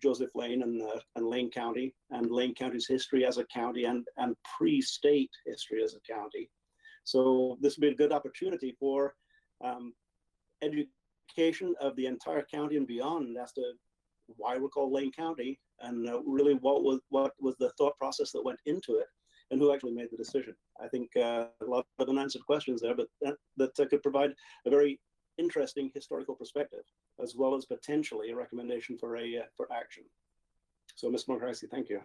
Joseph Lane and Lane County, and Lane County's history as a county, and pre-state history as a county. So this would be a good opportunity for education of the entire county and beyond as to why we're called Lane County, and really what was the thought process that went into it, and who actually made the decision. I think a lot of unanswered questions there, but that could provide a very interesting historical perspective, as well as potentially a recommendation for action. So, Ms. Mokrajski, thank you.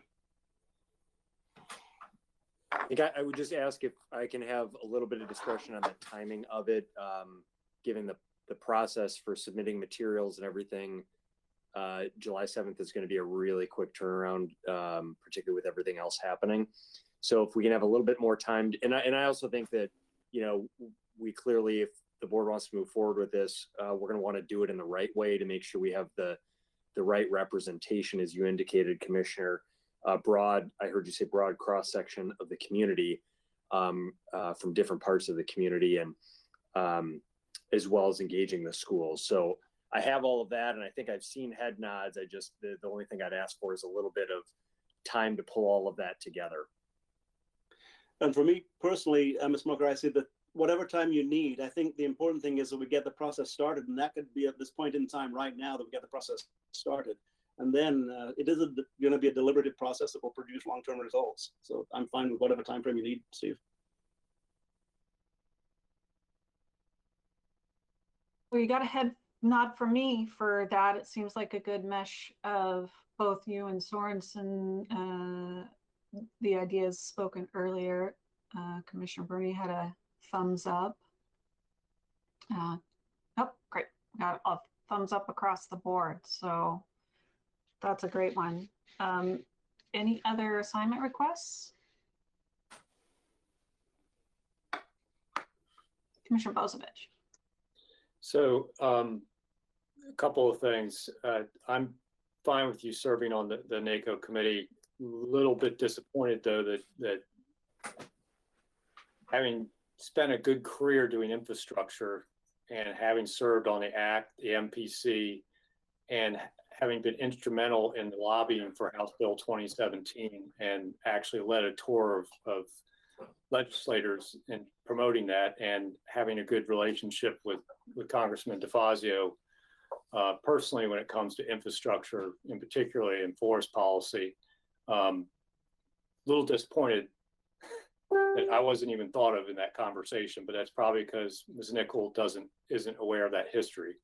I think I would just ask if I can have a little bit of discretion on the timing of it, given the process for submitting materials and everything. July 7th is going to be a really quick turnaround, particularly with everything else happening. So if we can have a little bit more time, and I also think that, we clearly, if the board wants to move forward with this, we're going to want to do it in the right way to make sure we have the right representation, as you indicated, Commissioner. Broad, I heard you say broad cross section of the community, from different parts of the community, and as well as engaging the schools. So I have all of that, and I think I've seen head nods. I just, the only thing I'd ask for is a little bit of time to pull all of that together. And for me personally, Ms. Mucker, I say that whatever time you need, I think the important thing is that we get the process started, and that could be at this point in time right now that we get the process started. And then it is going to be a deliberative process that will produce long-term results. So I'm fine with whatever time frame you need, Steve. Well, you got a head nod from me for that. It seems like a good mesh of both you and Sorensen. The ideas spoken earlier. Commissioner Bernie had a thumbs up. Oh, great. Got a thumbs up across the board. So that's a great one. Any other assignment requests? Commissioner Bozovich. So a couple of things. I'm fine with you serving on the NACO committee. A little bit disappointed though that having spent a good career doing infrastructure and having served on the ACT, the MPC, and having been instrumental in the lobbying for House Bill 2017 and actually led a tour of legislators in promoting that, and having a good relationship with Congressman DeFazio personally when it comes to infrastructure, and particularly in forest policy. Little disappointed that I wasn't even thought of in that conversation, but that's probably because Ms. Nickel isn't aware of that history,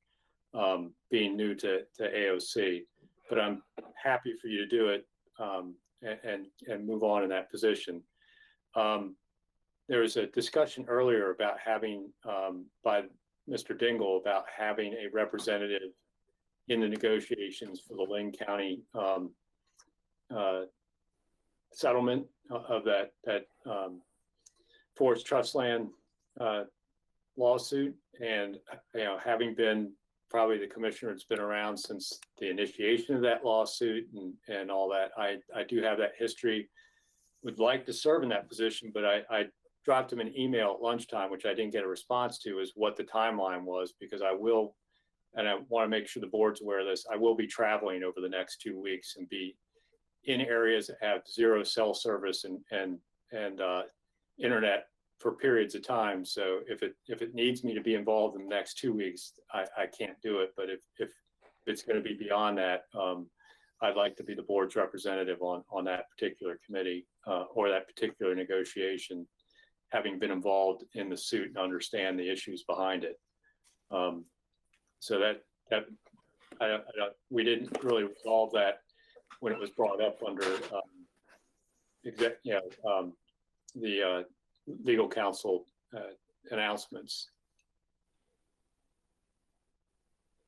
being new to AOC. But I'm happy for you to do it and move on in that position. There was a discussion earlier about having, by Mr. Dingle, about having a representative in the negotiations for the Lynn County settlement of that forest trust land lawsuit. And having been probably the commissioner that's been around since the initiation of that lawsuit and all that, I do have that history. Would like to serve in that position, but I dropped him an email at lunchtime, which I didn't get a response to, is what the timeline was, because I will, and I want to make sure the board's aware of this, I will be traveling over the next 2 weeks and be in areas that have zero cell service and internet for periods of time. So if it needs me to be involved in the next 2 weeks, I can't do it. But if it's going to be beyond that, I'd like to be the board's representative on that particular committee or that particular negotiation, having been involved in the suit and understand the issues behind it. So that we didn't really resolve that when it was brought up under the legal counsel announcements.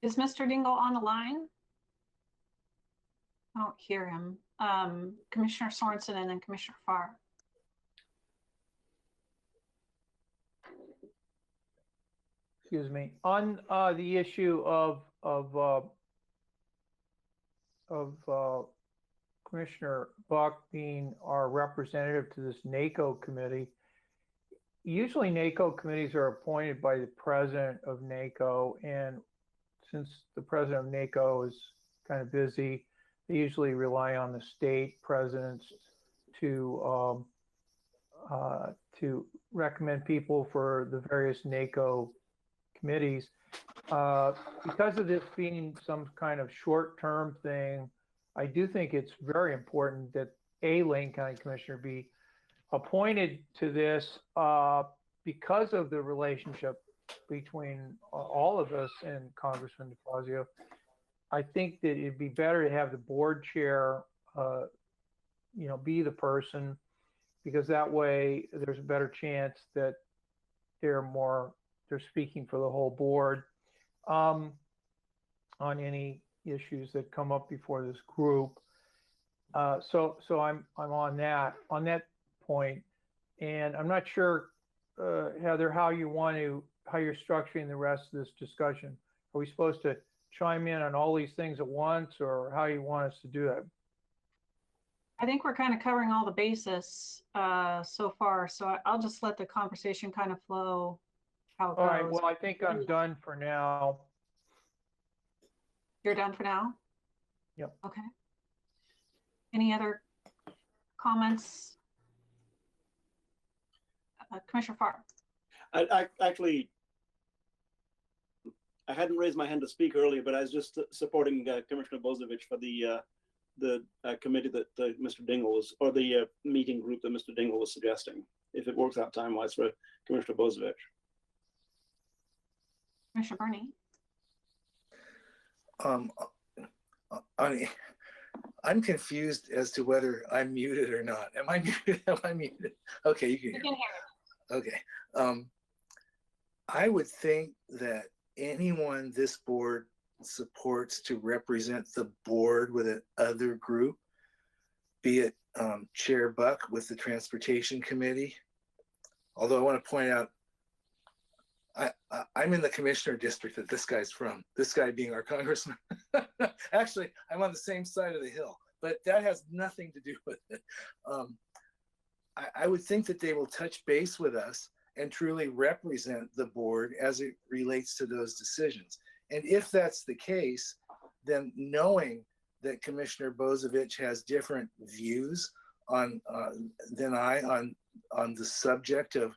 Is Mr. Dingle on the line? I don't hear him. Commissioner Sorensen and then Commissioner Farr. Excuse me. On the issue of Commissioner Buck being our representative to this NACO committee, usually NACO committees are appointed by the president of NACO, and since the president of NACO is kind of busy, they usually rely on the state presidents to recommend people for the various NACO committees. Because of this being some kind of short-term thing, I do think it's very important that a Lane County Commissioner be appointed to this because of the relationship between all of us and Congressman DeFazio. I think that it'd be better to have the board chair, be the person, because that way there's a better chance that they're speaking for the whole board on any issues that come up before this group. So I'm on that point, and I'm not sure Heather, how you're structuring the rest of this discussion. Are we supposed to chime in on all these things at once, or how you want us to do that? I think we're kind of covering all the bases so far, so I'll just let the conversation kind of flow how it All goes. right, well, I think I'm done for now. You're done for now? Yep. Okay. Any other comments? Commissioner Farr. I actually, I hadn't raised my hand to speak earlier, but I was just supporting Commissioner Bozievich for the committee that Mr. Dingle was, or the meeting group that Mr. Dingle was suggesting, if it works out time-wise for Commissioner Bozievich. Commissioner Burney. I'm confused as to whether I'm muted or not. Am I muted? Am I muted? Okay, you can hear me. Okay. I would think that anyone this board supports to represent the board with another group, be it Chair Buck with the Transportation Committee. Although I want to point out, I'm in the commissioner district that this guy's from, this guy being our congressman. Actually, I'm on the same side of the hill, but that has nothing to do with it. I would think that they will touch base with us and truly represent the board as it relates to those decisions. And if that's the case, then knowing that Commissioner Bozievich has different views on than I on the subject of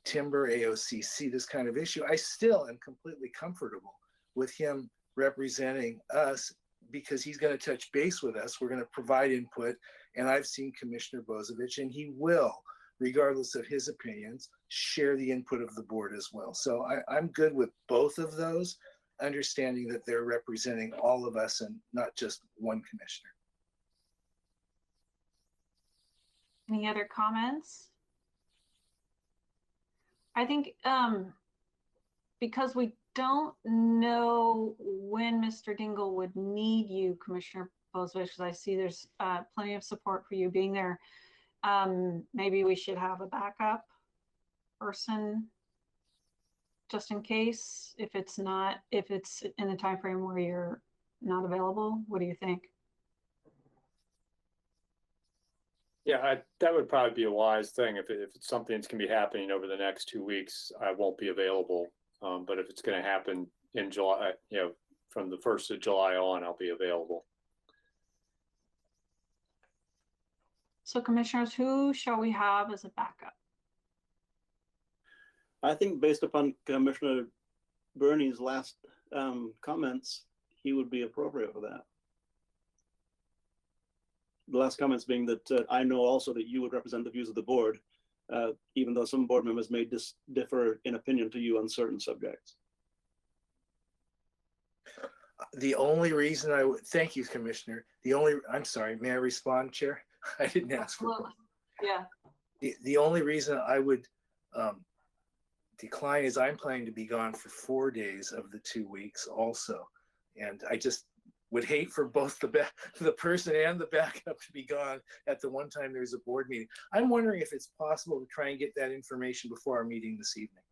timber, AOCC, this kind of issue, I still am completely comfortable with him representing us because he's going to touch base with us. We're going to provide input. And I've seen Commissioner Bozievich, and he will, regardless of his opinions, share the input of the board as well. So I'm good with both of those, understanding that they're representing all of us and not just one commissioner. Any other comments? I think because we don't know when Mr. Dingle would need you, Commissioner Bozievich, because I see there's plenty of support for you being there. Maybe we should have a backup person just in case, if it's in a time frame where you're not available. What do you think? Yeah, that would probably be a wise thing. If it's something that's going to be happening over the next 2 weeks, I won't be available. But if it's going to happen in July, from the 1st of July on, I'll be available. So commissioners, who shall we have as a backup? I think based upon Commissioner Burney's last comments, he would be appropriate for that. The last comments being that I know also that you would represent the views of the board, even though some board members may differ in opinion to you on certain subjects. The only reason thank you, Commissioner. I'm sorry, may I respond, Chair? I didn't ask for it. Yeah. The only reason I would decline is I'm planning to be gone for 4 days of the 2 weeks also. And I just would hate for both the person and the backup to be gone at the one time there's a board meeting. I'm wondering if it's possible to try and get that information before our meeting this evening.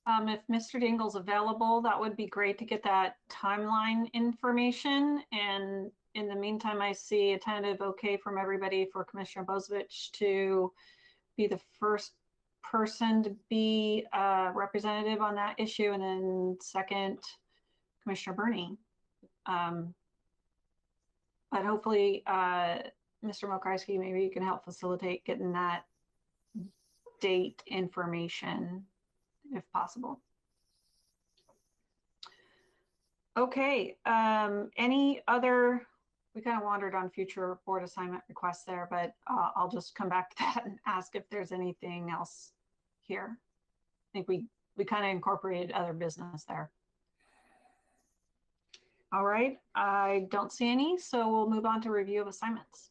If Mr. Dingle's available, that would be great to get that timeline information. And in the meantime, I see a tentative okay from everybody for Commissioner Bozievich to be the first person to be representative on that issue, and then second, Commissioner Burney. But hopefully, Mr. Mokrowski, maybe you can help facilitate getting that date information if possible. Okay, any other, we kind of wandered on future board assignment requests there, but I'll just come back to that and ask if there's anything else here. I think we kind of incorporated other business there. All right, I don't see any, so we'll move on to review of assignments.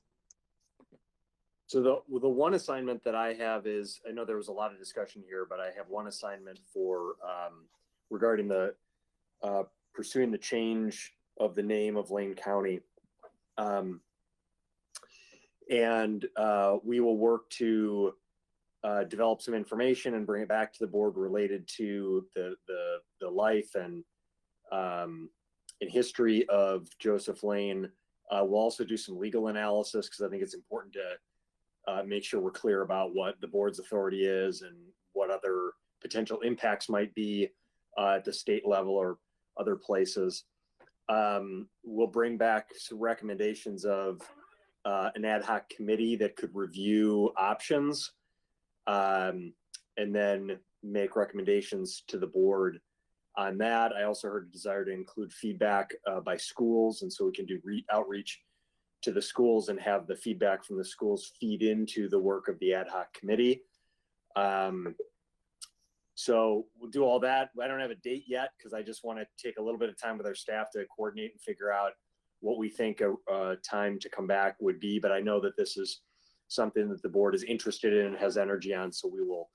So the one assignment that I have is, I know there was a lot of discussion here, but I have one assignment for regarding the pursuing the change of the name of Lane County. And we will work to develop some information and bring it back to the board related to the life and history of Joseph Lane. We'll also do some legal analysis because I think it's important to make sure we're clear about what the board's authority is and what other potential impacts might be at the state level or other places. We'll bring back some recommendations of an ad hoc committee that could review options and then make recommendations to the board on that. I also heard a desire to include feedback by schools, and so we can do outreach to the schools and have the feedback from the schools feed into the work of the ad hoc committee. So we'll do all that. I don't have a date yet because I just want to take a little bit of time with our staff to coordinate and figure out what we think a time to come back would be. But I know that this is something that the board is interested in and has energy on, so we will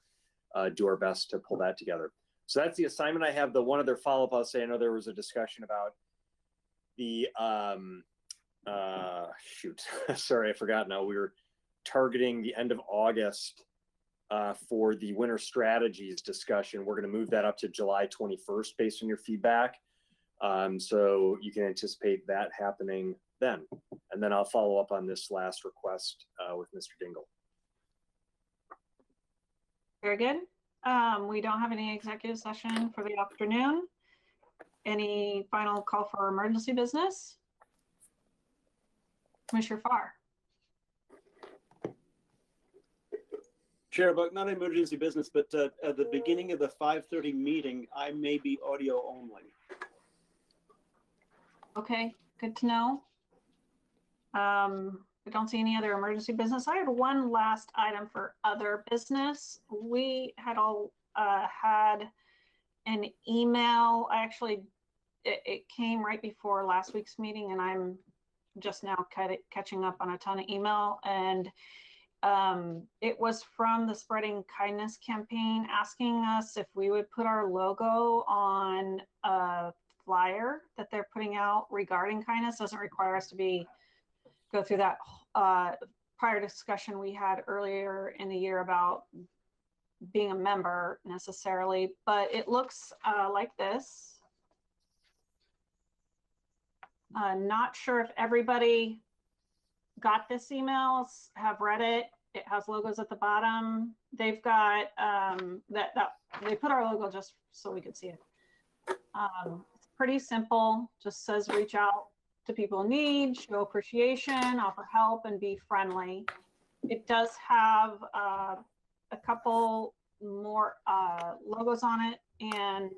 do our best to pull that together. So that's the assignment I have. The one other follow-up I'll say, I know there was a discussion about the, shoot, sorry, I forgot now. We were targeting the end of August for the winter strategies discussion. We're going to move that up to July 21st based on your feedback. So you can anticipate that happening then. And then I'll follow up on this last request with Mr. Dingle. Very good. We don't have any executive session for the afternoon. Any final call for emergency business? Commissioner Farr. Chair Buck, not emergency business, but at the beginning of the 5:30 meeting, I may be audio only. Okay, good to know. I don't see any other emergency business. I had one last item for other business. We had all had an email. It came right before last week's meeting, and I'm just now catching up on a ton of email. And it was from the Spreading Kindness campaign asking us if we would put our logo on a flyer that they're putting out regarding kindness. Doesn't require us to go through that prior discussion we had earlier in the year about being a member necessarily, but it looks like this. Not sure if everybody got this email, have read it. It has logos at the bottom. They've got they put our logo just so we could see it. It's pretty simple, just says reach out to people in need, show appreciation, offer help, and be friendly. It does have a couple more logos on it, and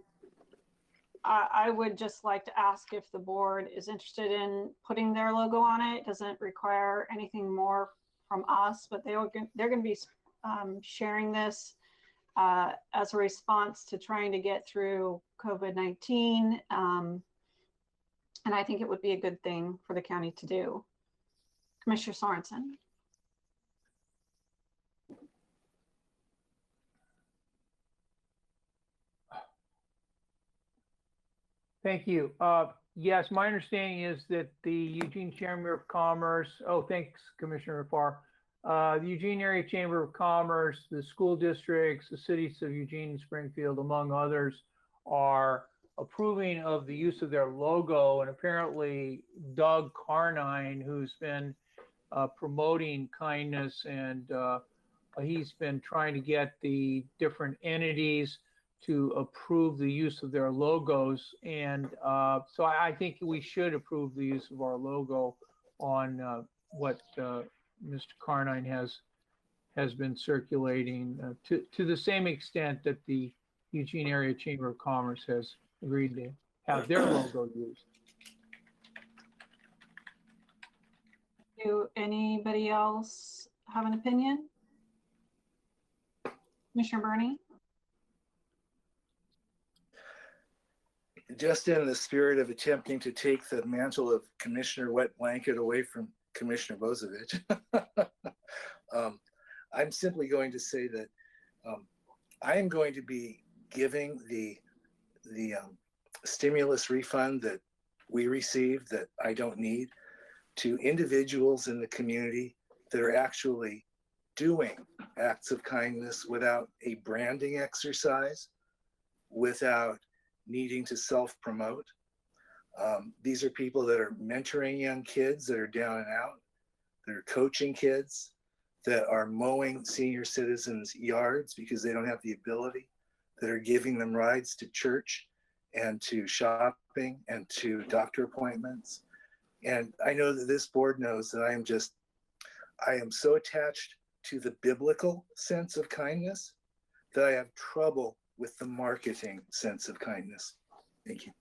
I would just like to ask if the board is interested in putting their logo on it. It doesn't require anything more from us, but they're going to be sharing this as a response to trying to get through COVID-19. And I think it would be a good thing for the county to do. Commissioner Sorensen. Thank you. Yes, my understanding is that the Eugene Chamber of Commerce, thanks, Commissioner Farr. The Eugene Area Chamber of Commerce, the school districts, the cities of Eugene and Springfield, among others, are approving of the use of their logo. And apparently Doug Carnine, who's been promoting kindness, and he's been trying to get the different entities to approve the use of their logos. And so I think we should approve the use of our logo on what Mr. Carnine has been circulating to the same extent that the Eugene Area Chamber of Commerce has agreed to have their logo used. Do anybody else have an opinion? Commissioner Burney? Just in the spirit of attempting to take the mantle of Commissioner Wet Blanket away from Commissioner Bozovich, I'm simply going to say that I am going to be giving the stimulus refund that we received that I don't need to individuals in the community that are actually doing acts of kindness without a branding exercise, without needing to self-promote. These are people that are mentoring young kids that are down and out, that are coaching kids, that are mowing senior citizens' yards because they don't have the ability, that are giving them rides to church and to shopping and to doctor appointments. And I know that this board knows that I am so attached to the biblical sense of kindness that I have trouble with the marketing sense of kindness. Thank you.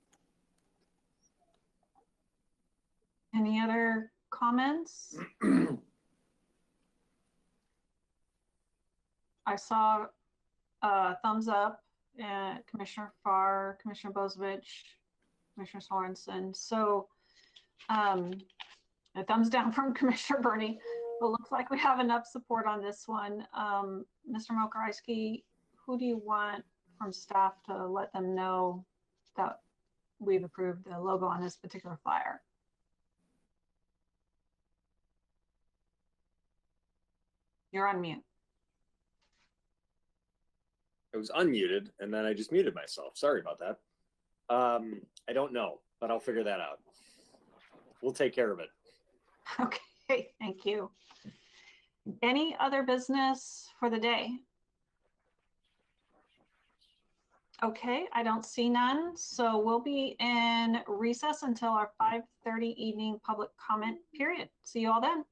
Any other comments? I saw a thumbs up and Commissioner Farr, Commissioner Bozovich, Commissioner Sorensen. So a thumbs down from Commissioner Burney. But looks like we have enough support on this one. Mr. Mokarski, who do you want from staff to let them know that we've approved the logo on this particular flyer? You're on mute. I was unmuted and then I just muted myself. Sorry about that. I don't know, but I'll figure that out. We'll take care of it. Okay, thank you. Any other business for the day? Okay, I don't see none. So we'll be in recess until our 5:30 evening public comment period. See you all then.